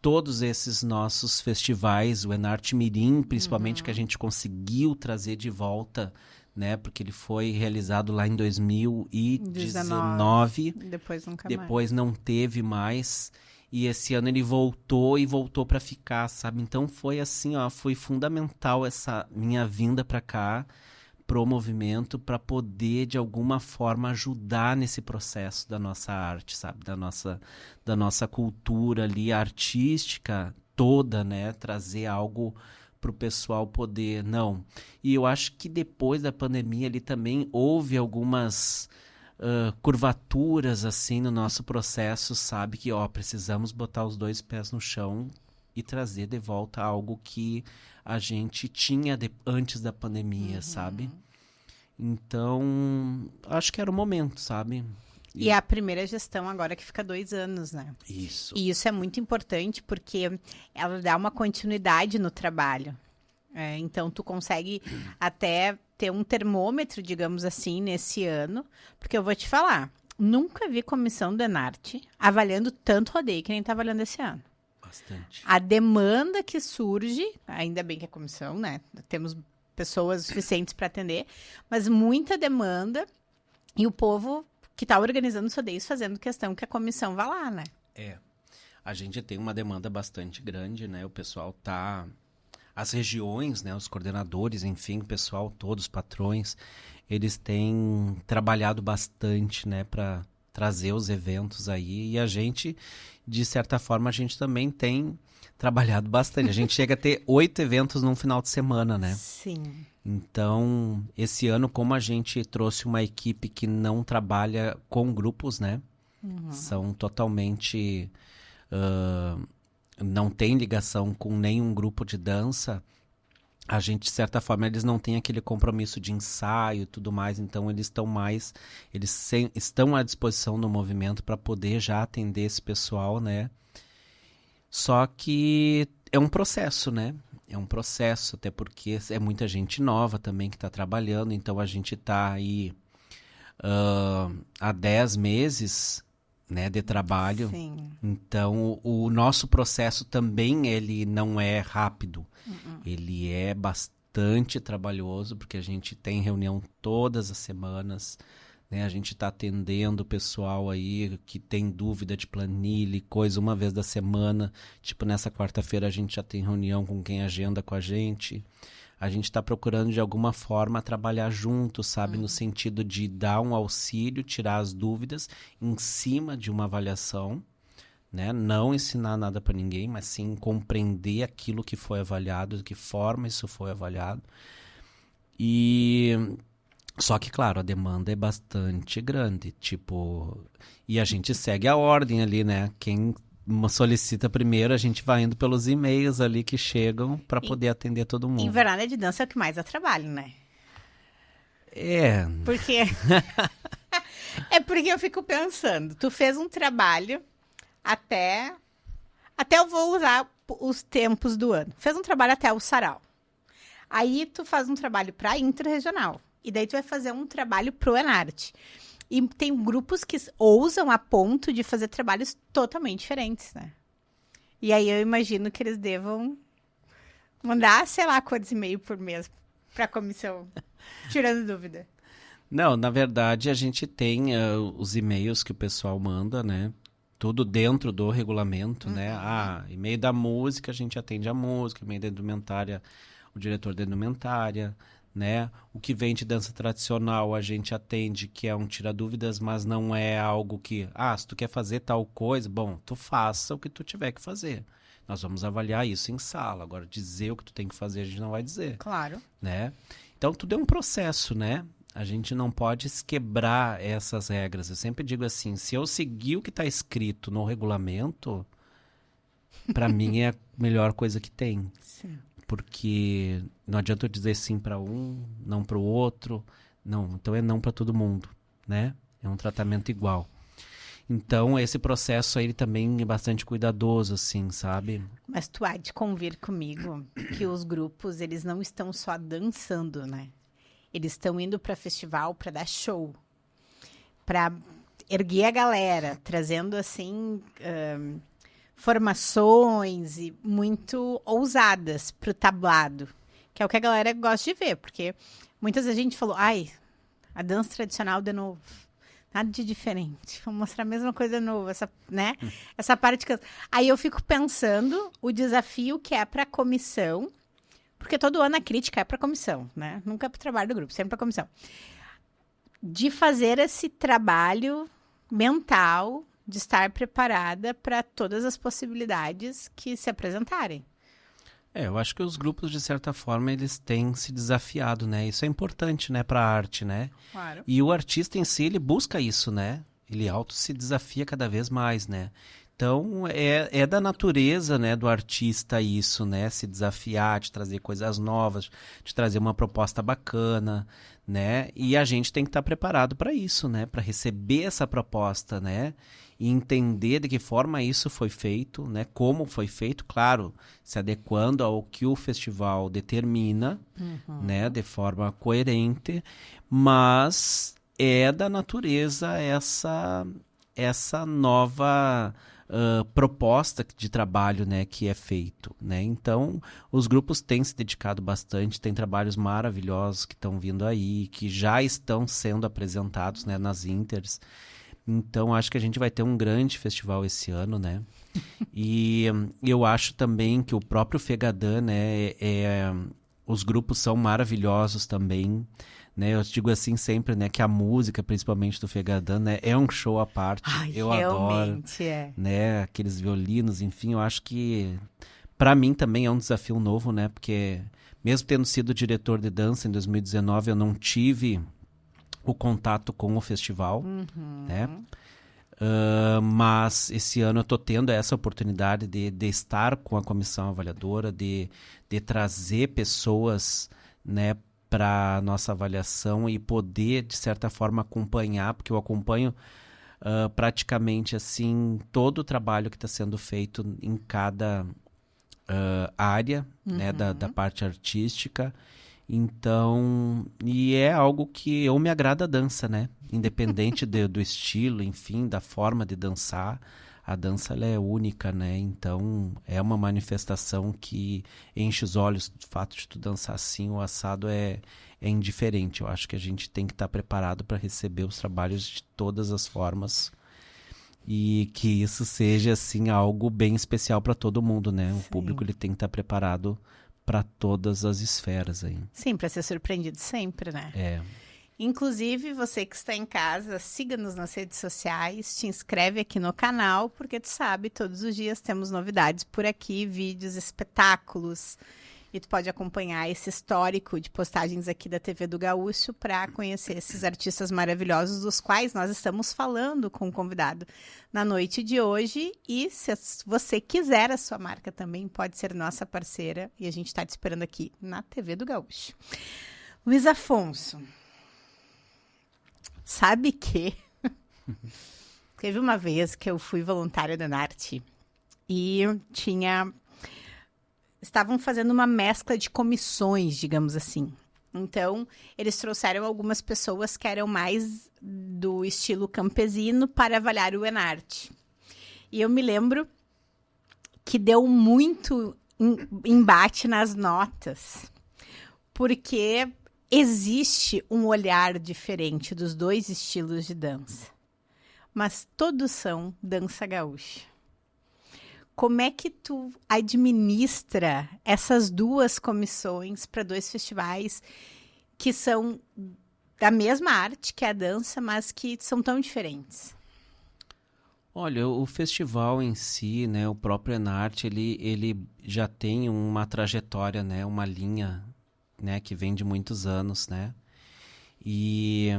[SPEAKER 1] todos esses nossos festivais, o Enarte Mirim, principalmente que a gente conseguiu trazer de volta, né? Porque ele foi realizado lá em 2019. Depois não teve mais. E esse ano ele voltou para ficar, sabe? Então foi assim, ó, foi fundamental essa minha vinda para cá, pro movimento, para poder de alguma forma ajudar nesse processo da nossa arte, sabe? Da nossa cultura ali artística toda, né? Trazer algo para o pessoal poder, não. E eu acho que depois da pandemia ali também houve algumas curvaturas assim no nosso processo, sabe? Que, ó, precisamos botar os dois pés no chão e trazer de volta algo que a gente tinha antes da pandemia, sabe? Então, acho que era o momento, sabe?
[SPEAKER 2] E é a primeira gestão agora que fica 2 anos, né?
[SPEAKER 1] Isso.
[SPEAKER 2] E isso é muito importante porque ela dá uma continuidade no trabalho. Então, tu consegue até ter um termômetro, digamos assim, nesse ano. Porque eu vou te falar, nunca vi comissão do Enarte avaliando tanto rodeio que nem tá avaliando esse ano.
[SPEAKER 1] Bastante.
[SPEAKER 2] A demanda que surge, ainda bem que é comissão, né? Temos pessoas suficientes para atender, mas muita demanda e o povo que está organizando os rodeios fazendo questão que a comissão vá lá, né?
[SPEAKER 1] A gente tem uma demanda bastante grande, né? O pessoal tá... As regiões, né? Os coordenadores, enfim, o pessoal, todos os patrões, eles têm trabalhado bastante, né? Para trazer os eventos aí. E a gente, de certa forma, a gente também tem trabalhado bastante. A gente chega a ter 8 eventos num final de semana, né?
[SPEAKER 2] Sim.
[SPEAKER 1] Então, esse ano, como a gente trouxe uma equipe que não trabalha com grupos, né? São totalmente... não tem ligação com nenhum grupo de dança. A gente, de certa forma, eles não têm aquele compromisso de ensaio e tudo mais. Então, eles estão mais... estão à disposição do movimento para poder já atender esse pessoal, né? Só que é um processo, né? É um processo, até porque é muita gente nova também que está trabalhando. Então, a gente está aí há 10 meses, né, de trabalho.
[SPEAKER 2] Sim.
[SPEAKER 1] Então, o nosso processo também ele não é rápido. Ele é bastante trabalhoso, porque a gente tem reunião todas as semanas, né? A gente está atendendo o pessoal aí que tem dúvida de planilha e coisa uma vez da semana. Tipo, nessa quarta-feira a gente já tem reunião com quem agenda com a gente. A gente está procurando de alguma forma trabalhar junto, sabe? No sentido de dar um auxílio, tirar as dúvidas em cima de uma avaliação, né? Não ensinar nada para ninguém, mas sim compreender aquilo que foi avaliado, de que forma isso foi avaliado. Só que, claro, a demanda é bastante grande, tipo... E a gente segue a ordem ali, né? Quem solicita primeiro, a gente vai indo pelos e-mails ali que chegam para poder atender todo mundo.
[SPEAKER 2] Invernada de dança é o que mais dá trabalho, né?
[SPEAKER 1] É...
[SPEAKER 2] Porque É porque eu fico pensando, tu fez um trabalho até eu vou usar os tempos do ano. Fez um trabalho até o Sarau. Aí tu faz um trabalho para Interregional. E daí tu vai fazer um trabalho pro Enarte. E tem grupos que ousam a ponto de fazer trabalhos totalmente diferentes, né? E aí eu imagino que eles devam mandar, sei lá, quantos e-mails por mês pra comissão. Tirando dúvida.
[SPEAKER 1] Não, na verdade a gente tem os e-mails que o pessoal manda, né? Tudo dentro do regulamento, né? E-mail da música, a gente atende a música, e-mail da indumentária, o diretor da indumentária, né? O que vem de dança tradicional a gente atende, que é um tira-dúvidas, mas não é algo que, se tu quer fazer tal coisa, bom, tu faça o que tu tiver que fazer. Nós vamos avaliar isso em sala. Agora, dizer o que tu tem que fazer, a gente não vai dizer.
[SPEAKER 2] Claro.
[SPEAKER 1] Né? Então, tudo é um processo, né? A gente não pode quebrar essas regras. Eu sempre digo assim, se eu seguir o que está escrito no regulamento, para mim é a melhor coisa que tem.
[SPEAKER 2] Sim.
[SPEAKER 1] Porque não adianta eu dizer sim para um, não para o outro. Não, então é não para todo mundo, né? É um tratamento igual. Então, esse processo aí também é bastante cuidadoso, assim, sabe?
[SPEAKER 2] Mas tu há de convir comigo que os grupos, eles não estão só dançando, né? Eles estão indo para festival para dar show, para erguer a galera, trazendo, assim, formações e muito ousadas para o tablado, que é o que a galera gosta de ver, porque muitas vezes a gente falou, a dança tradicional de novo. Nada de diferente. Vou mostrar a mesma coisa nova, né? Essa parte que... Aí eu fico pensando o desafio que é para a comissão, porque todo ano a crítica é para a comissão, né? Nunca é para o trabalho do grupo, sempre para a comissão. De fazer esse trabalho mental, de estar preparada para todas as possibilidades que se apresentarem.
[SPEAKER 1] Eu acho que os grupos, de certa forma, eles têm se desafiado, né? Isso é importante, né, para a arte, né?
[SPEAKER 2] Claro.
[SPEAKER 1] E o artista em si, ele busca isso, né? Ele se desafia cada vez mais, né? Então, é da natureza, né, do artista isso, né? Se desafiar, de trazer coisas novas, de trazer uma proposta bacana, né? E a gente tem que estar preparado para isso, né? Para receber essa proposta, né? E entender de que forma isso foi feito, né? Como foi feito, claro, se adequando ao que o festival determina, né? De forma coerente, mas é da natureza essa nova proposta de trabalho, né, que é feito, né? Então, os grupos têm se dedicado bastante, tem trabalhos maravilhosos que estão vindo aí, que já estão sendo apresentados, né, nas Inters. Então, acho que a gente vai ter um grande festival esse ano, né? E eu acho também que o próprio Fegadã, né, os grupos são maravilhosos também, né? Eu digo assim sempre, né, que a música, principalmente do Fegadã, né, é um show à parte. Eu adoro, né, aqueles violinos, enfim, eu acho que para mim também é um desafio novo, né? Porque mesmo tendo sido diretor de dança em 2019, eu não tive o contato com o festival, né? Mas esse ano eu estou tendo essa oportunidade de estar com a comissão avaliadora, de trazer pessoas, né, para nossa avaliação e poder, de certa forma, acompanhar, porque eu acompanho praticamente assim todo o trabalho que está sendo feito em cada área, né, da parte artística. Então, e é algo que eu me agrada a dança, né? Independente do estilo, enfim, da forma de dançar, a dança ela é única, né? Então, é uma manifestação que enche os olhos. O fato de tu dançar assim, o assado é indiferente. Eu acho que a gente tem que estar preparado para receber os trabalhos de todas as formas e que isso seja, assim, algo bem especial para todo mundo, né? Sim. O público ele tem que estar preparado para todas as esferas aí.
[SPEAKER 2] Sim, para ser surpreendido sempre, né? Inclusive, você que está em casa, siga-nos nas redes sociais, te inscreve aqui no canal, porque tu sabe, todos os dias temos novidades por aqui, vídeos, espetáculos, e tu pode acompanhar esse histórico de postagens aqui da TV do Gaúcho para conhecer esses artistas maravilhosos dos quais nós estamos falando com o convidado na noite de hoje. E se você quiser a sua marca também, pode ser nossa parceira e a gente está te esperando aqui na TV do Gaúcho. Luiz Afonso, sabe que Teve uma vez que eu fui voluntária da Enarte e estavam fazendo uma mescla de comissões, digamos assim. Então, eles trouxeram algumas pessoas que eram mais do estilo campesino para avaliar o Enarte. E eu me lembro que deu muito embate nas notas, porque existe um olhar diferente dos dois estilos de dança, mas todos são dança gaúcha. Como é que tu administra essas duas comissões para dois festivais que são da mesma arte, que é a dança, mas que são tão diferentes?
[SPEAKER 1] Olha, o festival em si, né, o próprio Enarte, ele já tem uma trajetória, né, uma linha, né, que vem de muitos anos, né? E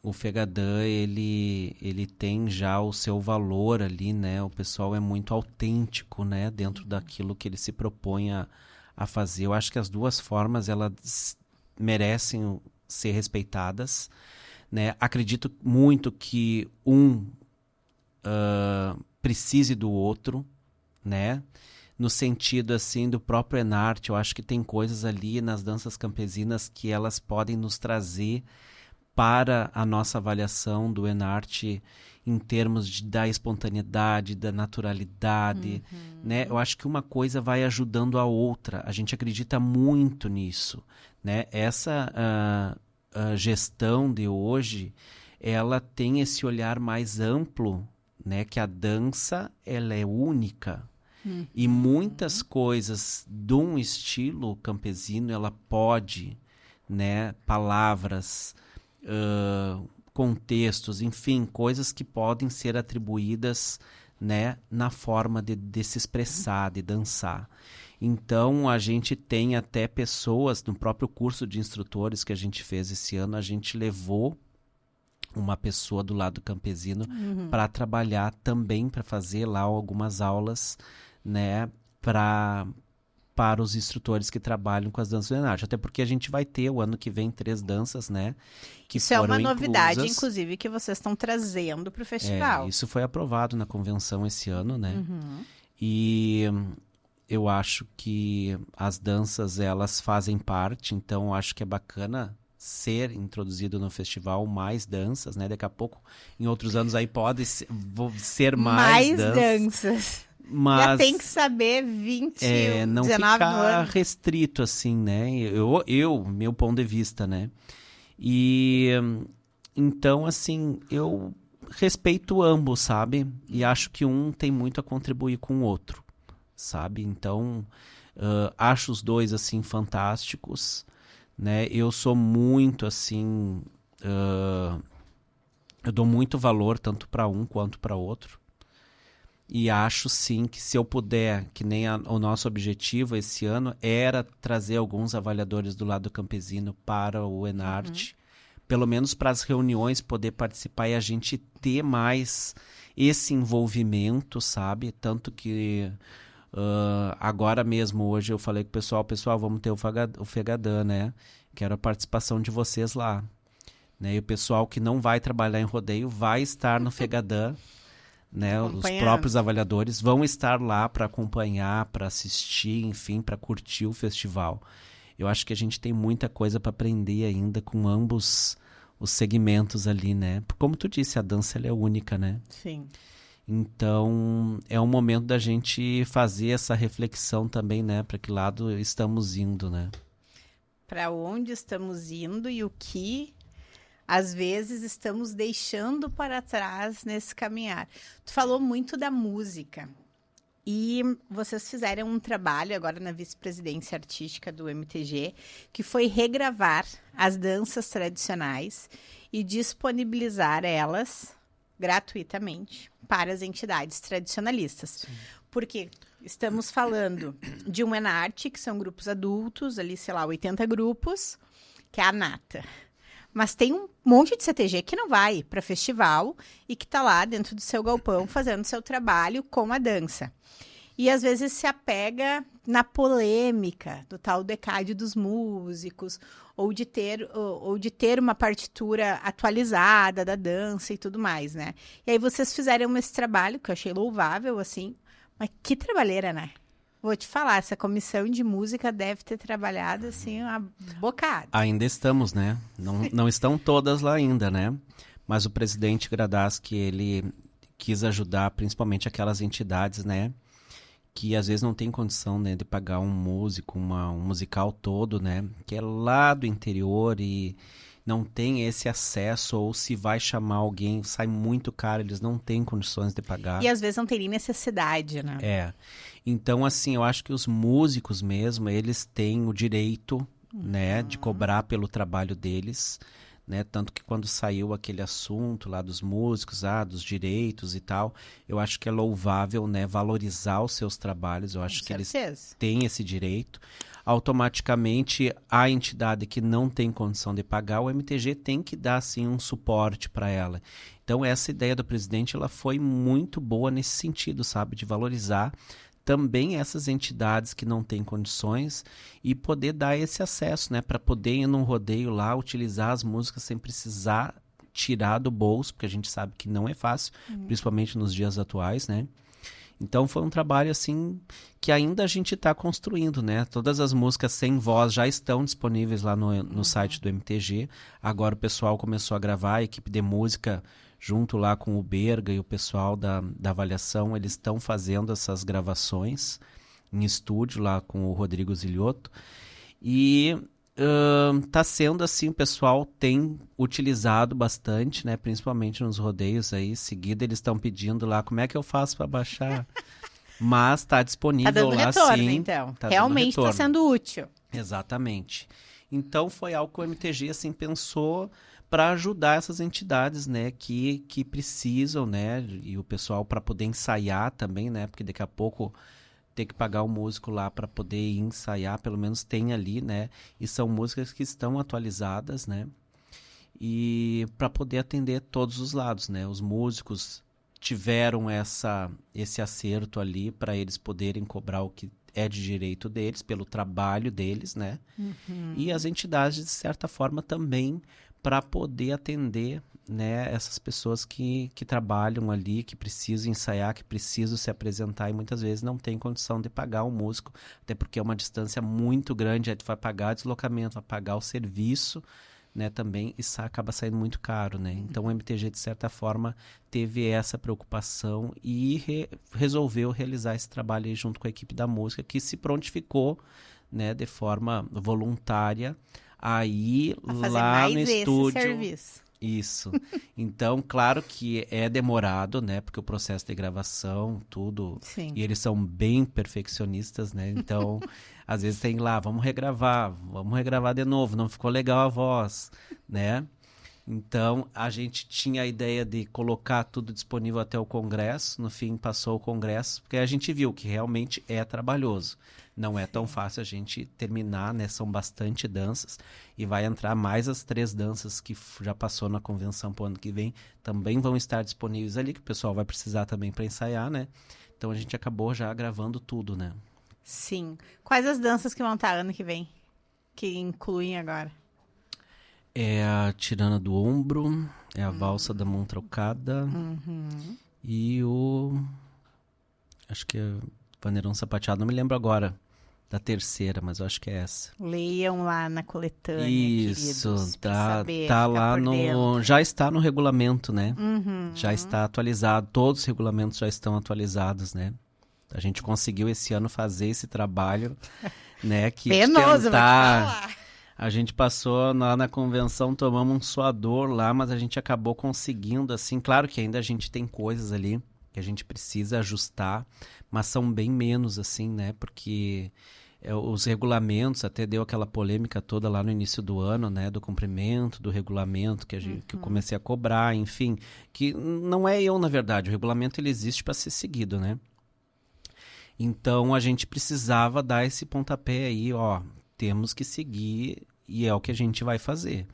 [SPEAKER 1] o Fegadã, ele tem já o seu valor ali, né? O pessoal é muito autêntico, né? Dentro daquilo que ele se propõe a fazer. Eu acho que as duas formas, elas merecem ser respeitadas, né? Acredito muito que precise do outro, né? No sentido, assim, do próprio Enarte, eu acho que tem coisas ali nas danças campesinas que elas podem nos trazer para a nossa avaliação do Enarte em termos da espontaneidade, da naturalidade, né? Eu acho que uma coisa vai ajudando a outra. A gente acredita muito nisso, né? Essa a gestão de hoje, ela tem esse olhar mais amplo, né? Que a dança, ela é única. E muitas coisas de um estilo campesino, ela pode, né? Palavras, contextos, enfim, coisas que podem ser atribuídas, né, na forma de se expressar, de dançar. Então, a gente tem até pessoas, no próprio curso de instrutores que a gente fez esse ano, a gente levou uma pessoa do lado campesino para trabalhar também, para fazer lá algumas aulas, né, para os instrutores que trabalham com as danças do Enarte. Até porque a gente vai ter o ano que vem 3 danças, né? Que
[SPEAKER 2] isso é uma novidade,
[SPEAKER 1] inclusas.
[SPEAKER 2] Inclusive, que vocês estão trazendo para o festival.
[SPEAKER 1] Isso foi aprovado na convenção esse ano, né? E eu acho que as danças, elas fazem parte, então eu acho que é bacana ser introduzido no festival mais danças, né? Daqui a pouco, em outros anos aí pode ser mais
[SPEAKER 2] danças.
[SPEAKER 1] Mas
[SPEAKER 2] já tem que saber 20,
[SPEAKER 1] não
[SPEAKER 2] 19
[SPEAKER 1] ficar
[SPEAKER 2] anos.
[SPEAKER 1] restrito assim, né? Meu ponto de vista, né? E então, assim, eu respeito ambos, sabe? E acho que um tem muito a contribuir com o outro, sabe? Então, acho os dois, assim, fantásticos, né? Eu sou muito, assim, eu dou muito valor tanto para um quanto para outro. E acho sim que se eu puder, que nem o nosso objetivo esse ano era trazer alguns avaliadores do lado campesino para o Enarte, pelo menos para as reuniões poder participar e a gente ter mais esse envolvimento, sabe? Tanto que agora mesmo, hoje eu falei com o pessoal, vamos ter o Fegadã, né? Quero a participação de vocês lá. Né? E o pessoal que não vai trabalhar em rodeio vai estar no Fegadã. Né, os próprios avaliadores vão estar lá para acompanhar, para assistir, enfim, para curtir o festival. Eu acho que a gente tem muita coisa para aprender ainda com ambos os segmentos ali, né? Como tu disse, a dança ela é única, né?
[SPEAKER 2] Sim.
[SPEAKER 1] Então, é um momento da gente fazer essa reflexão também, né? Para que lado estamos indo, né?
[SPEAKER 2] Para onde estamos indo e o que às vezes estamos deixando para trás nesse caminhar. Tu falou muito da música e vocês fizeram um trabalho agora na vice-presidência artística do MTG, que foi regravar as danças tradicionais e disponibilizar elas gratuitamente para as entidades tradicionalistas. Sim. Porque estamos falando de um Enarte, que são grupos adultos, ali, sei lá, 80 grupos, que é a nata. Mas tem um monte de CTG que não vai para festival e que está lá dentro do seu galpão fazendo seu trabalho com a dança. e às vezes se apega na polêmica do tal decádio dos músicos, ou de ter uma partitura atualizada da dança e tudo mais, né? E aí vocês fizeram esse trabalho, que eu achei louvável, assim, mas que trabalheira, né? Vou te falar, essa comissão de música deve ter trabalhado, assim, uma bocada.
[SPEAKER 1] Ainda estamos, né? Não estão todas lá ainda, né? Mas o presidente Gradaschi, ele quis ajudar principalmente aquelas entidades, né? Que às vezes não tem condição, né, de pagar um músico, um musical todo, né? Que é lá do interior e não tem esse acesso, ou se vai chamar alguém, sai muito caro, eles não têm condições de pagar.
[SPEAKER 2] E às vezes não tem nem necessidade, né?
[SPEAKER 1] É. Então, assim, eu acho que os músicos mesmo, eles têm o direito, né, de cobrar pelo trabalho deles, né? Tanto que quando saiu aquele assunto lá dos músicos, dos direitos e tal, eu acho que é louvável, né, valorizar os seus trabalhos, eu acho que eles têm esse direito. Automaticamente, a entidade que não tem condição de pagar, o MTG tem que dar, assim, um suporte para ela. Então, essa ideia do presidente, ela foi muito boa nesse sentido, sabe? De valorizar também essas entidades que não têm condições e poder dar esse acesso, né? Para poder ir num rodeio lá, utilizar as músicas sem precisar tirar do bolso, porque a gente sabe que não é fácil, principalmente nos dias atuais, né? Então foi um trabalho assim que ainda a gente está construindo, né? Todas as músicas sem voz já estão disponíveis lá no site do MTG. Agora o pessoal começou a gravar, a equipe de música junto lá com o Berga e o pessoal da avaliação, eles estão fazendo essas gravações em estúdio lá com o Rodrigo Ziliotto. E tá sendo assim, o pessoal tem utilizado bastante, né? Principalmente nos rodeios aí. Em seguida eles estão pedindo lá, como é que eu faço para baixar? Mas está disponível
[SPEAKER 2] tá dando
[SPEAKER 1] lá
[SPEAKER 2] retorno,
[SPEAKER 1] sim.
[SPEAKER 2] Então. Realmente está sendo útil.
[SPEAKER 1] Exatamente. Então foi algo que o MTG assim pensou para ajudar essas entidades, né, que precisam, né, e o pessoal para poder ensaiar também, né, porque daqui a pouco ter que pagar o músico lá para poder ir ensaiar, pelo menos tem ali, né, e são músicas que estão atualizadas, né, e para poder atender todos os lados, né, os músicos tiveram esse acerto ali para eles poderem cobrar o que é de direito deles, pelo trabalho deles, né, e as entidades, de certa forma, também para poder atender, né, essas pessoas que trabalham ali, que precisam ensaiar, que precisam se apresentar e muitas vezes não tem condição de pagar um músico, até porque é uma distância muito grande, aí tu vai pagar deslocamento, vai pagar o serviço, né, também, e acaba saindo muito caro, né? Então o MTG, de certa forma, teve essa preocupação e resolveu realizar esse trabalho aí junto com a equipe da música, que se prontificou, né, de forma voluntária, aí lá no estúdio.
[SPEAKER 2] Serviço.
[SPEAKER 1] Isso. Então, claro que é demorado, né? Porque o processo de gravação, tudo.
[SPEAKER 2] Sim.
[SPEAKER 1] E eles são bem perfeccionistas, né? Então, às vezes tem lá, vamos regravar de novo, não ficou legal a voz, né? Então, a gente tinha a ideia de colocar tudo disponível até o Congresso. No fim, passou o Congresso, porque a gente viu que realmente é trabalhoso. Não é tão fácil a gente terminar, né? São bastante danças. E vai entrar mais as 3 danças que já passou na convenção para o ano que vem. Também vão estar disponíveis ali, que o pessoal vai precisar também para ensaiar, né? Então, a gente acabou já gravando tudo, né?
[SPEAKER 2] Sim. Quais as danças que vão estar ano que vem? Que incluem agora?
[SPEAKER 1] É a Tirana do Ombro, é a Valsa da Mão Trocada e acho que é Vaneirão Sapateado, não me lembro agora da terceira, mas eu acho que é essa.
[SPEAKER 2] Leiam lá na coletânea,
[SPEAKER 1] isso,
[SPEAKER 2] queridos,
[SPEAKER 1] tá lá no... Já está no regulamento, né? Já está atualizado, todos os regulamentos já estão atualizados, né? A gente conseguiu esse ano fazer esse trabalho, né? Que
[SPEAKER 2] penoso,
[SPEAKER 1] tentar... A gente passou lá na convenção, tomamos um suador lá, mas a gente acabou conseguindo, assim, claro que ainda a gente tem coisas ali que a gente precisa ajustar, mas são bem menos, assim, né, porque os regulamentos, até deu aquela polêmica toda lá no início do ano, né, do cumprimento do regulamento, que eu comecei a cobrar, enfim, que não é eu, na verdade, o regulamento ele existe para ser seguido, né. Então a gente precisava dar esse pontapé aí, ó, temos que seguir e é o que a gente vai fazer,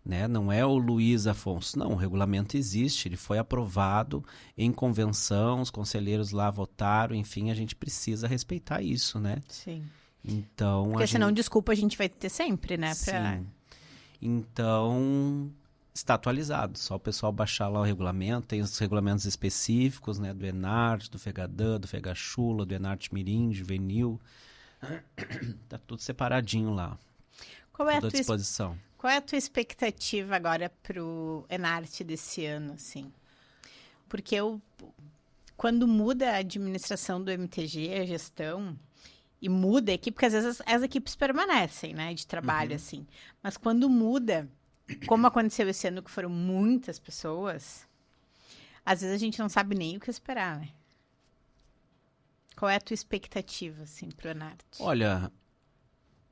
[SPEAKER 1] né? Não é o Luiz Afonso, não, o regulamento existe, ele foi aprovado em convenção, os conselheiros lá votaram, enfim, a gente precisa respeitar isso, né?
[SPEAKER 2] Sim.
[SPEAKER 1] Então,
[SPEAKER 2] Porque senão, desculpa, a gente vai ter sempre, né?
[SPEAKER 1] Sim. Então, está atualizado, só o pessoal baixar lá o regulamento, tem os regulamentos específicos, né? Do Enart, do Fegadã, do Fegachula, do Enart Mirim, Juvenil, tá tudo separadinho lá, tudo à disposição.
[SPEAKER 2] Qual é a tua expectativa agora pro Enart desse ano, assim? Porque quando muda a administração do MTG, a gestão, e muda a equipe, porque às vezes as equipes permanecem, né, de trabalho, assim. Mas quando muda, como aconteceu esse ano, que foram muitas pessoas, às vezes a gente não sabe nem o que esperar, né? Qual é a tua expectativa, assim, pro Enart?
[SPEAKER 1] Olha,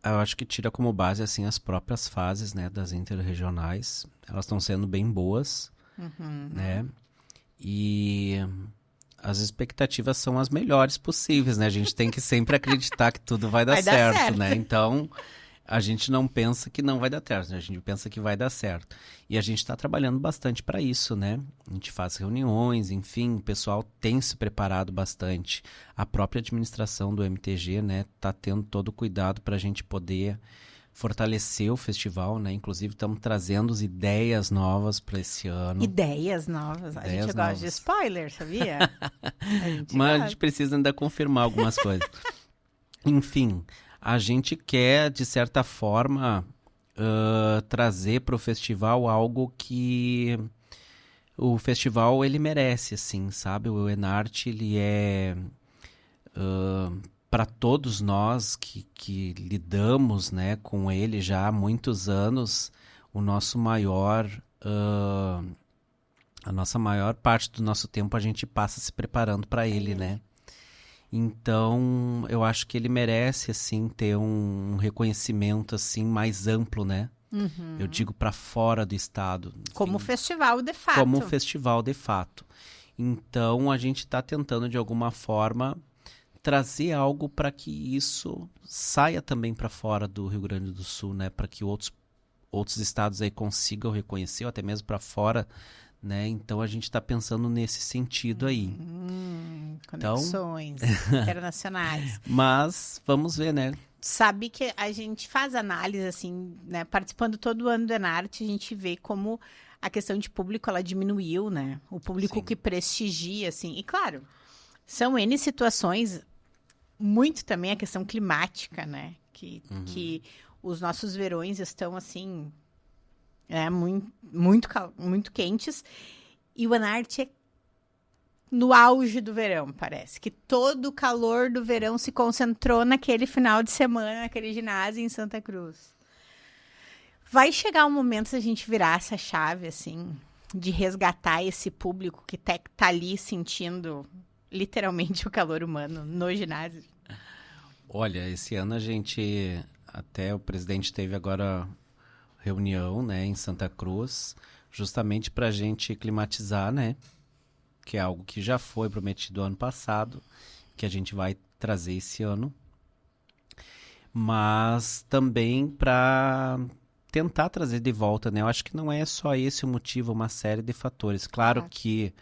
[SPEAKER 1] eu acho que tira como base, assim, as próprias fases, né, das interregionais. Elas estão sendo bem boas, né? E as expectativas são as melhores possíveis, né? A gente tem que sempre acreditar que tudo vai dar certo, né? Então, a gente não pensa que não vai dar certo, né? A gente pensa que vai dar certo. E a gente está trabalhando bastante para isso, né? A gente faz reuniões, enfim, o pessoal tem se preparado bastante. A própria administração do MTG, né, tá tendo todo o cuidado para a gente poder fortalecer o festival, né? Inclusive, estamos trazendo ideias novas para esse ano.
[SPEAKER 2] Ideias novas. A gente gosta de spoiler, sabia?
[SPEAKER 1] Mas a gente precisa ainda confirmar algumas coisas. Enfim, a gente quer, de certa forma, trazer para o festival algo que o festival ele merece, assim, sabe? O Enart, ele é... para todos nós que lidamos, né, com ele já há muitos anos, o nosso maior, a nossa maior parte do nosso tempo a gente passa se preparando para ele, né? Então, eu acho que ele merece, assim, ter um reconhecimento, assim, mais amplo, né? Eu digo para fora do estado. Enfim,
[SPEAKER 2] como festival de fato.
[SPEAKER 1] Como festival de fato. Então, a gente está tentando, de alguma forma, trazer algo para que isso saia também para fora do Rio Grande do Sul, né? Para que outros estados aí consigam reconhecer, ou até mesmo para fora, né? Então a gente está pensando nesse sentido aí.
[SPEAKER 2] Conexões internacionais.
[SPEAKER 1] Mas vamos ver, né?
[SPEAKER 2] Sabe que a gente faz análise, assim, né? Participando todo ano do Enart, a gente vê como a questão de público, ela diminuiu, né? O público
[SPEAKER 1] Sim.
[SPEAKER 2] que prestigia, assim. E claro, são N situações, muito também a questão climática, né? Que os nossos verões estão, assim, muito quentes. E o Enart é no auge do verão, parece. Que todo o calor do verão se concentrou naquele final de semana, naquele ginásio em Santa Cruz. Vai chegar um momento da gente virar essa chave, assim, de resgatar esse público que tá ali sentindo literalmente o calor humano no ginásio?
[SPEAKER 1] Olha, esse ano a gente, até o presidente teve agora reunião, né, em Santa Cruz, justamente para a gente climatizar, né, que é algo que já foi prometido ano passado, que a gente vai trazer esse ano, mas também para tentar trazer de volta, né, eu acho que não é só esse o motivo, uma série de fatores. Claro que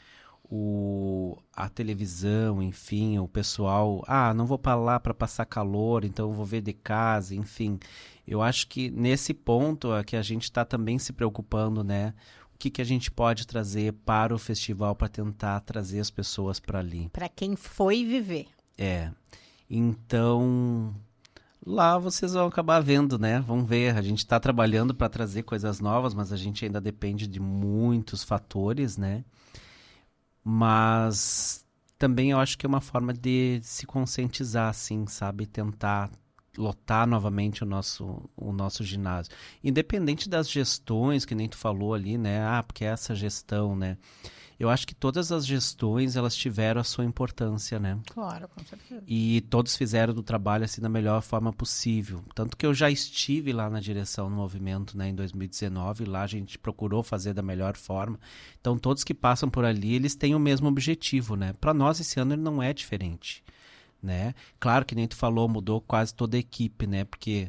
[SPEAKER 1] a televisão, enfim, o pessoal, não vou para lá para passar calor, então eu vou ver de casa, enfim. Eu acho que nesse ponto é que a gente está também se preocupando, né? O que a gente pode trazer para o festival para tentar trazer as pessoas para ali.
[SPEAKER 2] Para quem foi viver.
[SPEAKER 1] Então, lá vocês vão acabar vendo, né? Vamos ver, a gente está trabalhando para trazer coisas novas, mas a gente ainda depende de muitos fatores, né? Mas também eu acho que é uma forma de se conscientizar, assim, sabe? Tentar lotar novamente o nosso ginásio. Independente das gestões, que nem tu falou ali, né? Porque é essa gestão, né? Eu acho que todas as gestões, elas tiveram a sua importância, né?
[SPEAKER 2] Claro, com certeza.
[SPEAKER 1] E todos fizeram do trabalho, assim, da melhor forma possível. Tanto que eu já estive lá na direção do movimento, né, em 2019, lá a gente procurou fazer da melhor forma. Então, todos que passam por ali, eles têm o mesmo objetivo, né? Para nós, esse ano, ele não é diferente, né? Claro que nem tu falou, mudou quase toda a equipe, né? Porque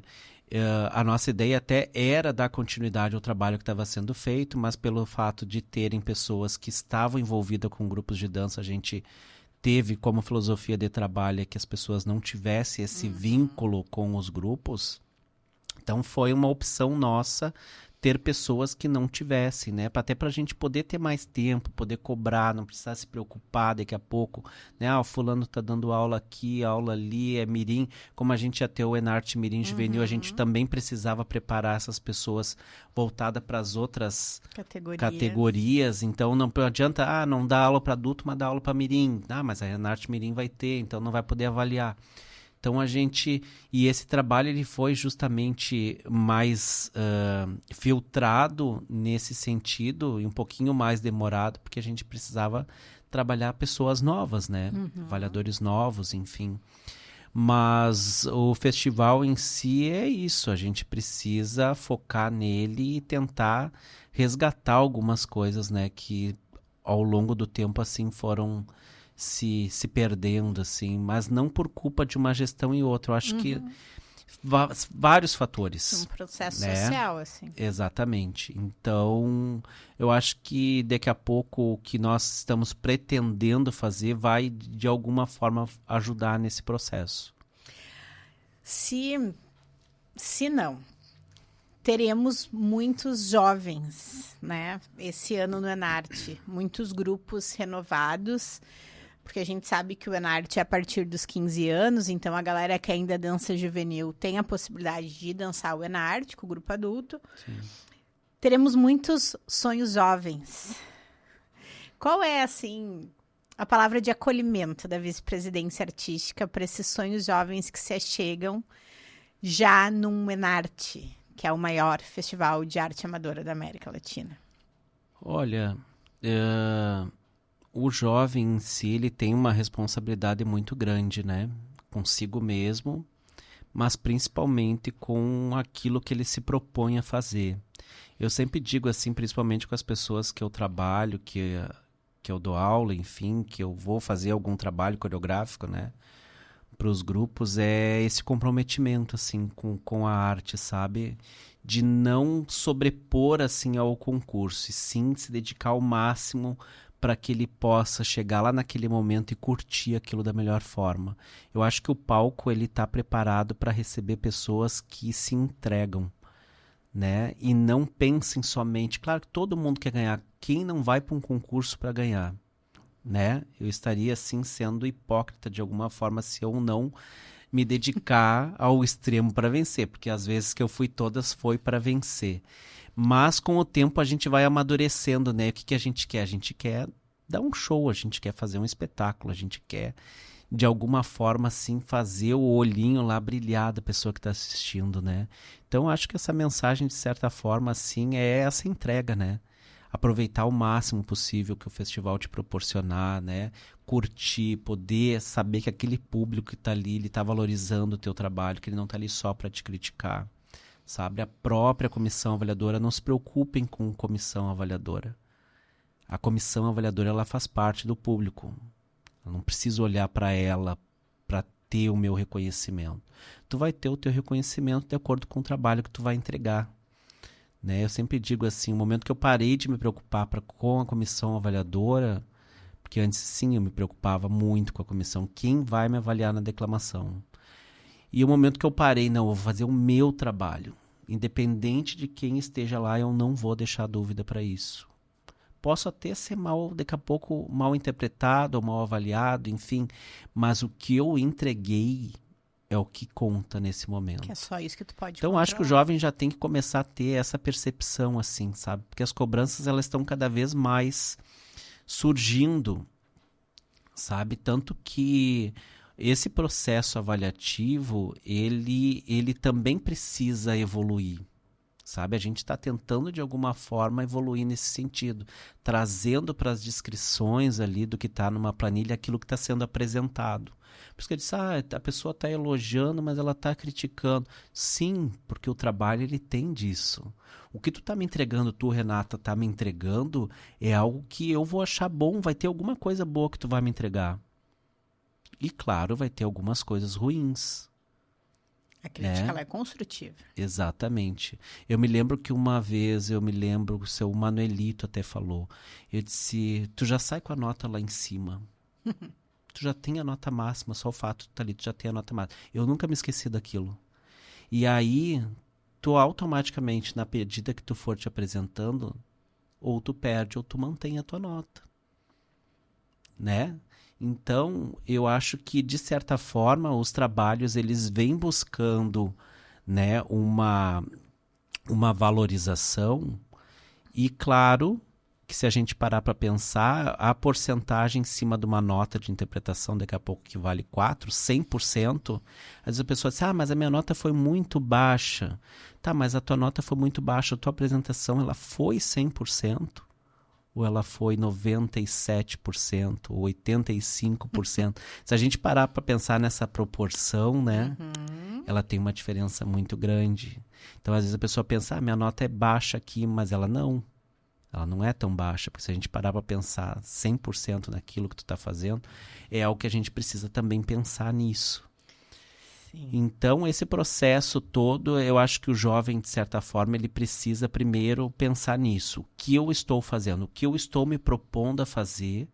[SPEAKER 1] A nossa ideia até era dar continuidade ao trabalho que estava sendo feito, mas pelo fato de terem pessoas que estavam envolvidas com grupos de dança, a gente teve como filosofia de trabalho que as pessoas não tivessem esse vínculo com os grupos. Então foi uma opção nossa ter pessoas que não tivessem, né? Até para a gente poder ter mais tempo, poder cobrar, não precisar se preocupar daqui a pouco, né? O fulano tá dando aula aqui, aula ali, é mirim. Como a gente ia ter o Enarte Mirim Juvenil, a gente também precisava preparar essas pessoas voltadas para as outras categorias. Então não adianta, não dá aula para adulto, mas dá aula para mirim. Mas a Enarte Mirim vai ter, então não vai poder avaliar. Então e esse trabalho ele foi justamente mais filtrado nesse sentido e um pouquinho mais demorado, porque a gente precisava trabalhar pessoas novas, né? Avaliadores novos, enfim. Mas o festival em si é isso, a gente precisa focar nele e tentar resgatar algumas coisas, né? Que ao longo do tempo, assim, foram se perdendo, assim, mas não por culpa de uma gestão e outra. Eu acho que vários fatores.
[SPEAKER 2] Um processo
[SPEAKER 1] né?
[SPEAKER 2] social, assim.
[SPEAKER 1] Exatamente. Então, eu acho que daqui a pouco o que nós estamos pretendendo fazer vai, de alguma forma, ajudar nesse processo.
[SPEAKER 2] Se não, teremos muitos jovens, né? Esse ano no Enarte, muitos grupos renovados, porque a gente sabe que o Enarte é a partir dos 15 anos, então a galera que ainda dança juvenil tem a possibilidade de dançar o Enarte com o grupo adulto.
[SPEAKER 1] Sim.
[SPEAKER 2] Teremos muitos sonhos jovens. Qual é, assim, a palavra de acolhimento da vice-presidência artística para esses sonhos jovens que se achegam já num Enarte, que é o maior festival de arte amadora da América Latina?
[SPEAKER 1] Olha, o jovem em si, ele tem uma responsabilidade muito grande, né? Consigo mesmo, mas principalmente com aquilo que ele se propõe a fazer. Eu sempre digo assim, principalmente com as pessoas que eu trabalho, que eu dou aula, enfim, que eu vou fazer algum trabalho coreográfico, né? Para os grupos, é esse comprometimento, assim, com a arte, sabe? De não sobrepor, assim, ao concurso, e sim se dedicar ao máximo para que ele possa chegar lá naquele momento e curtir aquilo da melhor forma. Eu acho que o palco ele está preparado para receber pessoas que se entregam, né? E não pensem somente... Claro que todo mundo quer ganhar. Quem não vai para um concurso para ganhar? Né? Eu estaria, assim, sendo hipócrita de alguma forma se eu não me dedicar ao extremo para vencer, porque às vezes que eu fui todas foi para vencer. Mas com o tempo a gente vai amadurecendo, né? O que a gente quer? A gente quer dar um show, a gente quer fazer um espetáculo, a gente quer, de alguma forma, assim, fazer o olhinho lá brilhar da pessoa que está assistindo, né? Então, acho que essa mensagem, de certa forma, assim, é essa entrega, né? Aproveitar o máximo possível que o festival te proporcionar, né? Curtir, poder saber que aquele público que está ali, ele está valorizando o teu trabalho, que ele não está ali só para te criticar. Sabe? A própria comissão avaliadora, não se preocupem com comissão avaliadora. A comissão avaliadora, ela faz parte do público. Eu não preciso olhar para ela para ter o meu reconhecimento. Tu vai ter o teu reconhecimento de acordo com o trabalho que tu vai entregar. Né? Eu sempre digo assim, o momento que eu parei de me preocupar com a comissão avaliadora, porque antes sim eu me preocupava muito com a comissão, quem vai me avaliar na declamação? E o momento que eu parei, não, eu vou fazer o meu trabalho. Independente de quem esteja lá, eu não vou deixar dúvida para isso. Posso até ser daqui a pouco, mal interpretado ou mal avaliado, enfim. Mas o que eu entreguei é o que conta nesse momento.
[SPEAKER 2] Que é só isso que tu pode
[SPEAKER 1] Então, acho que o jovem já tem que começar a ter essa percepção, assim, sabe? Porque as cobranças, elas estão cada vez mais surgindo, sabe? Tanto que esse processo avaliativo, ele também precisa evoluir, sabe? A gente está tentando, de alguma forma, evoluir nesse sentido, trazendo para as descrições ali do que está numa planilha aquilo que está sendo apresentado. Por isso que eu disse, a pessoa está elogiando, mas ela está criticando. Sim, porque o trabalho, ele tem disso. O que tu está me entregando, tu, Renata, está me entregando, é algo que eu vou achar bom, vai ter alguma coisa boa que tu vai me entregar. E, claro, vai ter algumas coisas ruins.
[SPEAKER 2] A crítica, ela é construtiva.
[SPEAKER 1] Exatamente. Eu me lembro que uma vez, o seu Manuelito até falou, eu disse, tu já sai com a nota lá em cima. Tu já tem a nota máxima, só o fato de tu tá ali, tu já tem a nota máxima. Eu nunca me esqueci daquilo. E aí, tu automaticamente, na medida que tu for te apresentando, ou tu perde ou tu mantém a tua nota. Né? Então, eu acho que, de certa forma, os trabalhos, eles vêm buscando, né, uma valorização e, claro, que se a gente parar para pensar, a porcentagem em cima de uma nota de interpretação, daqui a pouco que vale 100%, às vezes a pessoa diz, mas a minha nota foi muito baixa. Tá, mas a tua nota foi muito baixa, a tua apresentação, ela foi 100%? Ou ela foi 97%, ou 85%. Se a gente parar para pensar nessa proporção, né, ela tem uma diferença muito grande. Então, às vezes a pessoa pensa, minha nota é baixa aqui, mas ela não é tão baixa, porque se a gente parar para pensar 100% naquilo que tu está fazendo, é algo que a gente precisa também pensar nisso. Sim. Então, esse processo todo, eu acho que o jovem, de certa forma, ele precisa primeiro pensar nisso. O que eu estou fazendo? O que eu estou me propondo a fazer?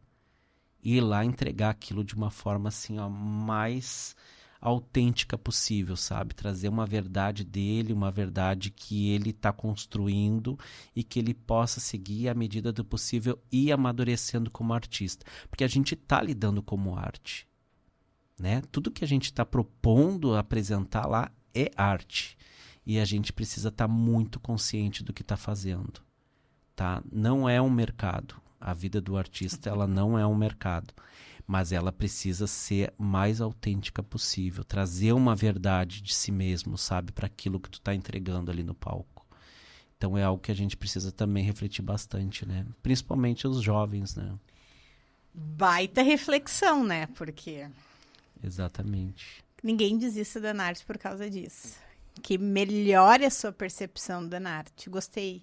[SPEAKER 1] E ir lá entregar aquilo de uma forma assim, mais autêntica possível, sabe? Trazer uma verdade dele, uma verdade que ele está construindo e que ele possa seguir à medida do possível e amadurecendo como artista. Porque a gente está lidando como arte. Né? Tudo que a gente está propondo apresentar lá é arte. E a gente precisa estar muito consciente do que está fazendo. Tá? Não é um mercado. A vida do artista ela não é um mercado. Mas ela precisa ser mais autêntica possível. Trazer uma verdade de si mesmo, sabe? Para aquilo que tu está entregando ali no palco. Então é algo que a gente precisa também refletir bastante, né? Principalmente os jovens, né?
[SPEAKER 2] Baita reflexão, né? Porque...
[SPEAKER 1] Exatamente.
[SPEAKER 2] Ninguém desista da arte por causa disso. Que melhore a sua percepção da arte. Gostei.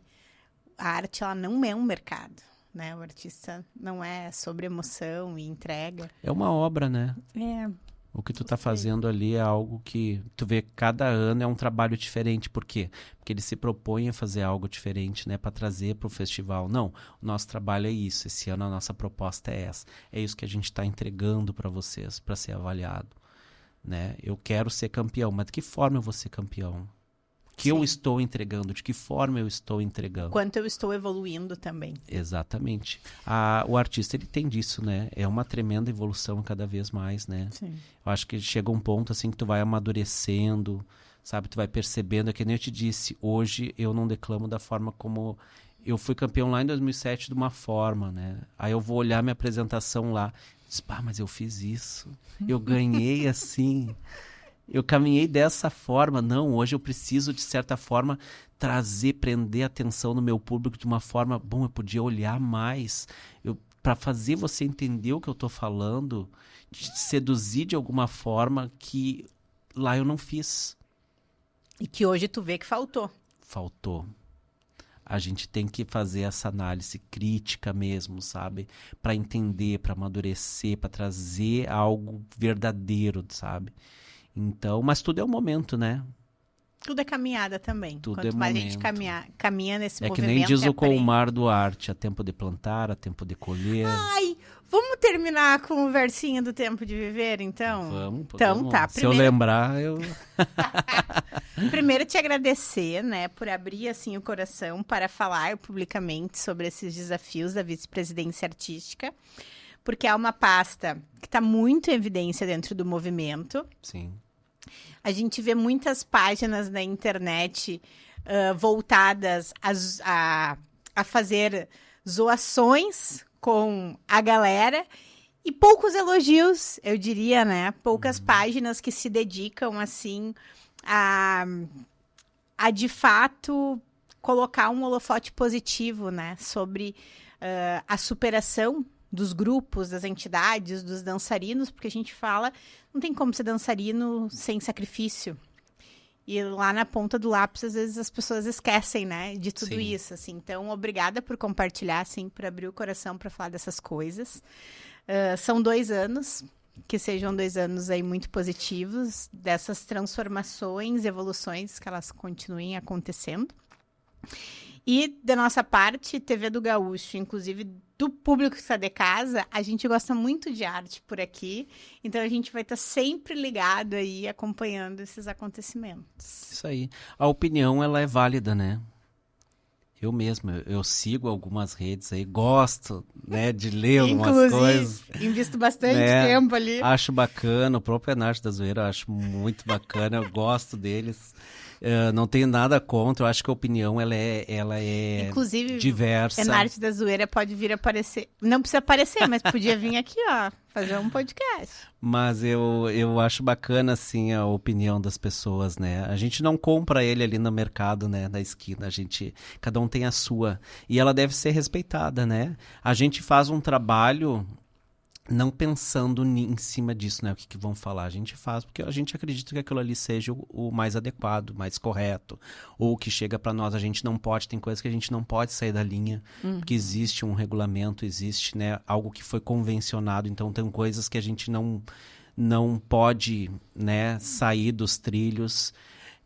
[SPEAKER 2] A arte, ela não é um mercado, né? O artista não é sobre emoção e entrega.
[SPEAKER 1] É uma obra, né?
[SPEAKER 2] É.
[SPEAKER 1] O que tu tá fazendo ali é algo que tu vê cada ano é um trabalho diferente. Por quê? Porque ele se propõe a fazer algo diferente, né? Para trazer para o festival. Não, o nosso trabalho é isso. Esse ano a nossa proposta é essa. É isso que a gente está entregando para vocês, para ser avaliado. Né? Eu quero ser campeão, mas de que forma eu vou ser campeão? O que eu estou entregando? De que forma eu estou entregando?
[SPEAKER 2] Quanto eu estou evoluindo também.
[SPEAKER 1] Exatamente. O artista, ele tem disso, né? É uma tremenda evolução cada vez mais, né?
[SPEAKER 2] Sim.
[SPEAKER 1] Eu acho que chega um ponto, assim, que tu vai amadurecendo, sabe? Tu vai percebendo, é que nem eu te disse, hoje eu não declamo da forma como... Eu fui campeão lá em 2007 de uma forma, né? Aí eu vou olhar minha apresentação lá, diz, mas eu fiz isso. Eu ganhei assim... Eu caminhei dessa forma. Não, hoje eu preciso, de certa forma, prender atenção no meu público de uma forma... Bom, eu podia olhar mais. Para fazer você entender o que eu estou falando, te seduzir de alguma forma que lá eu não fiz.
[SPEAKER 2] E que hoje tu vê que faltou.
[SPEAKER 1] Faltou. A gente tem que fazer essa análise crítica mesmo, sabe? Para entender, para amadurecer, para trazer algo verdadeiro, sabe? Então, mas tudo é um momento, né?
[SPEAKER 2] Tudo é caminhada também.
[SPEAKER 1] Tudo
[SPEAKER 2] Quanto
[SPEAKER 1] é
[SPEAKER 2] mais
[SPEAKER 1] momento.
[SPEAKER 2] a gente caminha nesse movimento...
[SPEAKER 1] É que nem diz o Colmar Duarte, há tempo de plantar, há tempo de colher.
[SPEAKER 2] Ai, vamos terminar com o versinho do Tempo de Viver, então?
[SPEAKER 1] Vamos,
[SPEAKER 2] então tá.
[SPEAKER 1] Se eu lembrar, eu...
[SPEAKER 2] Primeiro te agradecer, né, por abrir assim o coração para falar publicamente sobre esses desafios da vice-presidência artística, porque é uma pasta que está muito em evidência dentro do movimento.
[SPEAKER 1] Sim.
[SPEAKER 2] A gente vê muitas páginas na internet voltadas a fazer zoações com a galera e poucos elogios, eu diria, né? Poucas páginas que se dedicam, assim, a de fato colocar um holofote positivo, né? Sobre a superação dos grupos, das entidades, dos dançarinos, porque a gente fala, não tem como ser dançarino sem sacrifício. E lá na ponta do lápis, às vezes as pessoas esquecem, né, de tudo isso, assim. Então, obrigada por compartilhar, assim, por abrir o coração para falar dessas coisas. São 2 anos que sejam 2 anos aí muito positivos, dessas transformações, evoluções, que elas continuem acontecendo. E da nossa parte, TV do Gaúcho, inclusive do público que está de casa, a gente gosta muito de arte por aqui, então a gente vai estar sempre ligado aí, acompanhando esses acontecimentos.
[SPEAKER 1] Isso aí. A opinião, ela é válida, né? Eu mesmo, eu sigo algumas redes aí, gosto, né, de ler algumas coisas.
[SPEAKER 2] Inclusive, invisto bastante
[SPEAKER 1] né?
[SPEAKER 2] tempo ali.
[SPEAKER 1] Acho bacana, o próprio Enarte da Zoeira, eu acho muito bacana, eu gosto deles. Não tenho nada contra, eu acho que a opinião ela é
[SPEAKER 2] Inclusive,
[SPEAKER 1] diversa.
[SPEAKER 2] Enarte da Zoeira pode vir aparecer. Não precisa aparecer, mas podia vir aqui, ó, fazer um podcast.
[SPEAKER 1] Mas eu acho bacana, assim, a opinião das pessoas, né? A gente não compra ele ali no mercado, né? Na esquina, cada um tem a sua. E ela deve ser respeitada, né? A gente faz um trabalho não pensando em cima disso, né? O que vão falar. A gente faz porque a gente acredita que aquilo ali seja o mais adequado, mais correto. Ou o que chega para nós, a gente não pode, tem coisas que a gente não pode sair da linha, porque existe um regulamento, existe, né, algo que foi convencionado, então tem coisas que a gente não pode, né, sair dos trilhos.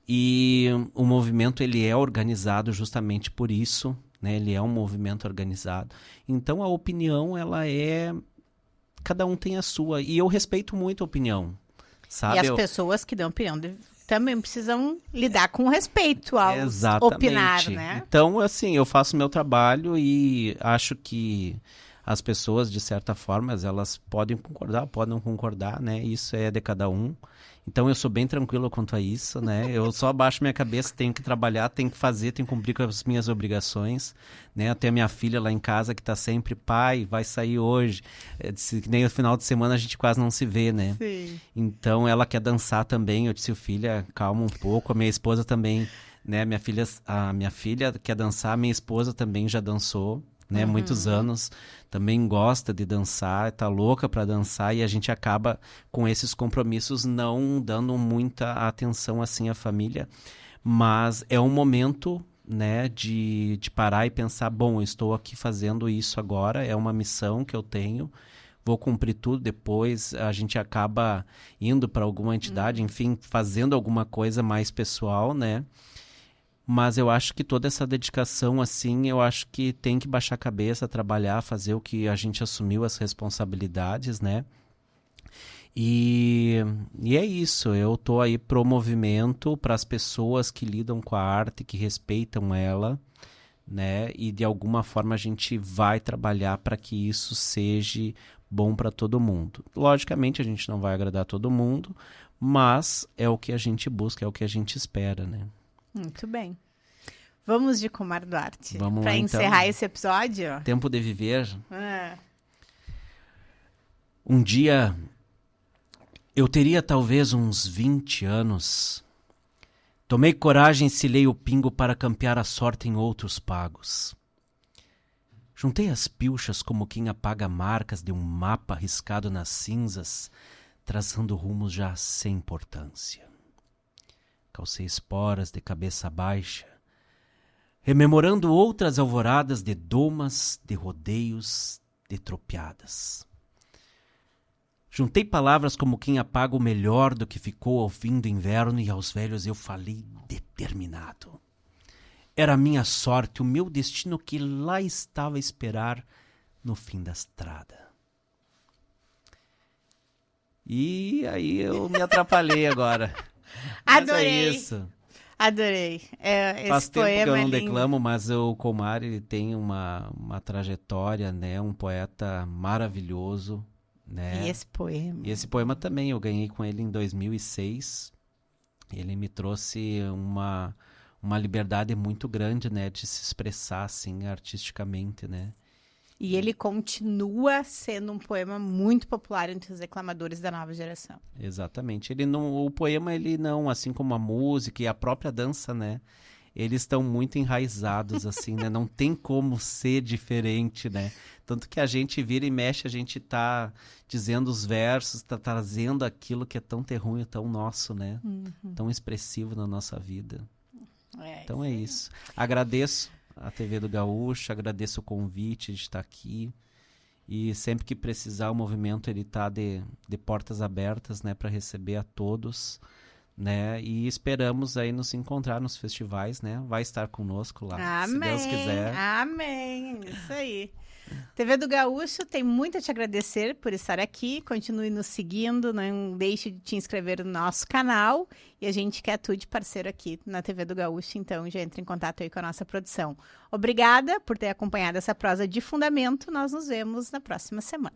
[SPEAKER 1] E o movimento, ele é organizado justamente por isso, né? Ele é um movimento organizado. Então a opinião, ela é... Cada um tem a sua. E eu respeito muito a opinião, sabe?
[SPEAKER 2] E as pessoas que dão opinião também precisam lidar com respeito ao opinar, né?
[SPEAKER 1] Então, assim, eu faço meu trabalho e acho que as pessoas, de certa forma, elas podem concordar, podem não concordar, né? Isso é de cada um. Então, eu sou bem tranquilo quanto a isso, né? Eu só abaixo minha cabeça, tenho que trabalhar, tenho que fazer, tenho que cumprir com as minhas obrigações, né? Até a minha filha lá em casa, que tá sempre, pai, vai sair hoje. Que nem no final de semana a gente quase não se vê, né?
[SPEAKER 2] Sim.
[SPEAKER 1] Então, ela quer dançar também. Eu disse, filha, calma um pouco. A minha esposa também, né? A minha filha quer dançar, a minha esposa também já dançou, né? Muitos anos, também gosta de dançar, tá louca para dançar, e a gente acaba com esses compromissos não dando muita atenção assim à família, mas é um momento, né, de parar e pensar, bom, eu estou aqui fazendo isso agora, é uma missão que eu tenho, vou cumprir tudo, depois a gente acaba indo para alguma entidade, enfim, fazendo alguma coisa mais pessoal, né? Mas eu acho que toda essa dedicação, assim, eu acho que tem que baixar a cabeça, trabalhar, fazer o que a gente assumiu as responsabilidades, né? E é isso, eu tô aí pro movimento, para as pessoas que lidam com a arte, que respeitam ela, né? E de alguma forma a gente vai trabalhar para que isso seja bom para todo mundo. Logicamente a gente não vai agradar todo mundo, mas é o que a gente busca, é o que a gente espera, né?
[SPEAKER 2] Muito bem. Vamos de Comar Duarte.
[SPEAKER 1] Vamos
[SPEAKER 2] para
[SPEAKER 1] lá,
[SPEAKER 2] encerrar
[SPEAKER 1] então.
[SPEAKER 2] esse episódio.
[SPEAKER 1] Tempo de viver. Um dia, eu teria talvez uns 20 anos. Tomei coragem e cilei o pingo para campear a sorte em outros pagos. Juntei as pilchas como quem apaga marcas de um mapa riscado nas cinzas, traçando rumos já sem importância. Calcei esporas de cabeça baixa, rememorando outras alvoradas de domas, de rodeios, de tropiadas. Juntei palavras como quem apaga o melhor do que ficou ao fim do inverno, e aos velhos eu falei determinado. Era a minha sorte, o meu destino que lá estava a esperar no fim da estrada. E aí eu me atrapalhei agora.
[SPEAKER 2] Adorei.
[SPEAKER 1] Mas é isso.
[SPEAKER 2] Adorei.
[SPEAKER 1] Faz
[SPEAKER 2] Esse
[SPEAKER 1] tempo que eu
[SPEAKER 2] poema
[SPEAKER 1] não
[SPEAKER 2] é lindo.
[SPEAKER 1] declamo, mas o Komar, ele tem uma trajetória, né? Um poeta maravilhoso, né?
[SPEAKER 2] E esse poema.
[SPEAKER 1] E esse poema também, eu ganhei com ele em 2006. Ele me trouxe uma liberdade muito grande, né? De se expressar, assim, artisticamente, né?
[SPEAKER 2] E ele continua sendo um poema muito popular entre os declamadores da nova geração.
[SPEAKER 1] Exatamente. O poema, ele não, assim como a música e a própria dança, né? Eles estão muito enraizados, assim, né? Não tem como ser diferente, né? Tanto que a gente vira e mexe, a gente tá dizendo os versos, tá trazendo aquilo que é tão terrunho, tão nosso, né? Tão expressivo na nossa vida. Então é isso. Agradeço a TV do Gaúcho, agradeço o convite de estar aqui E sempre que precisar, o movimento ele está de portas abertas, né, para receber a todos, né? E esperamos aí nos encontrar nos festivais, né? Vai estar conosco lá,
[SPEAKER 2] Amém,
[SPEAKER 1] se Deus quiser.
[SPEAKER 2] amém, isso aí. TV do Gaúcho tem muito a te agradecer por estar aqui. Continue nos seguindo, não deixe de te inscrever no nosso canal. E a gente quer tu de parceiro aqui na TV do Gaúcho, então já entra em contato aí com a nossa produção. Obrigada por ter acompanhado essa prosa de fundamento. Nós nos vemos na próxima semana.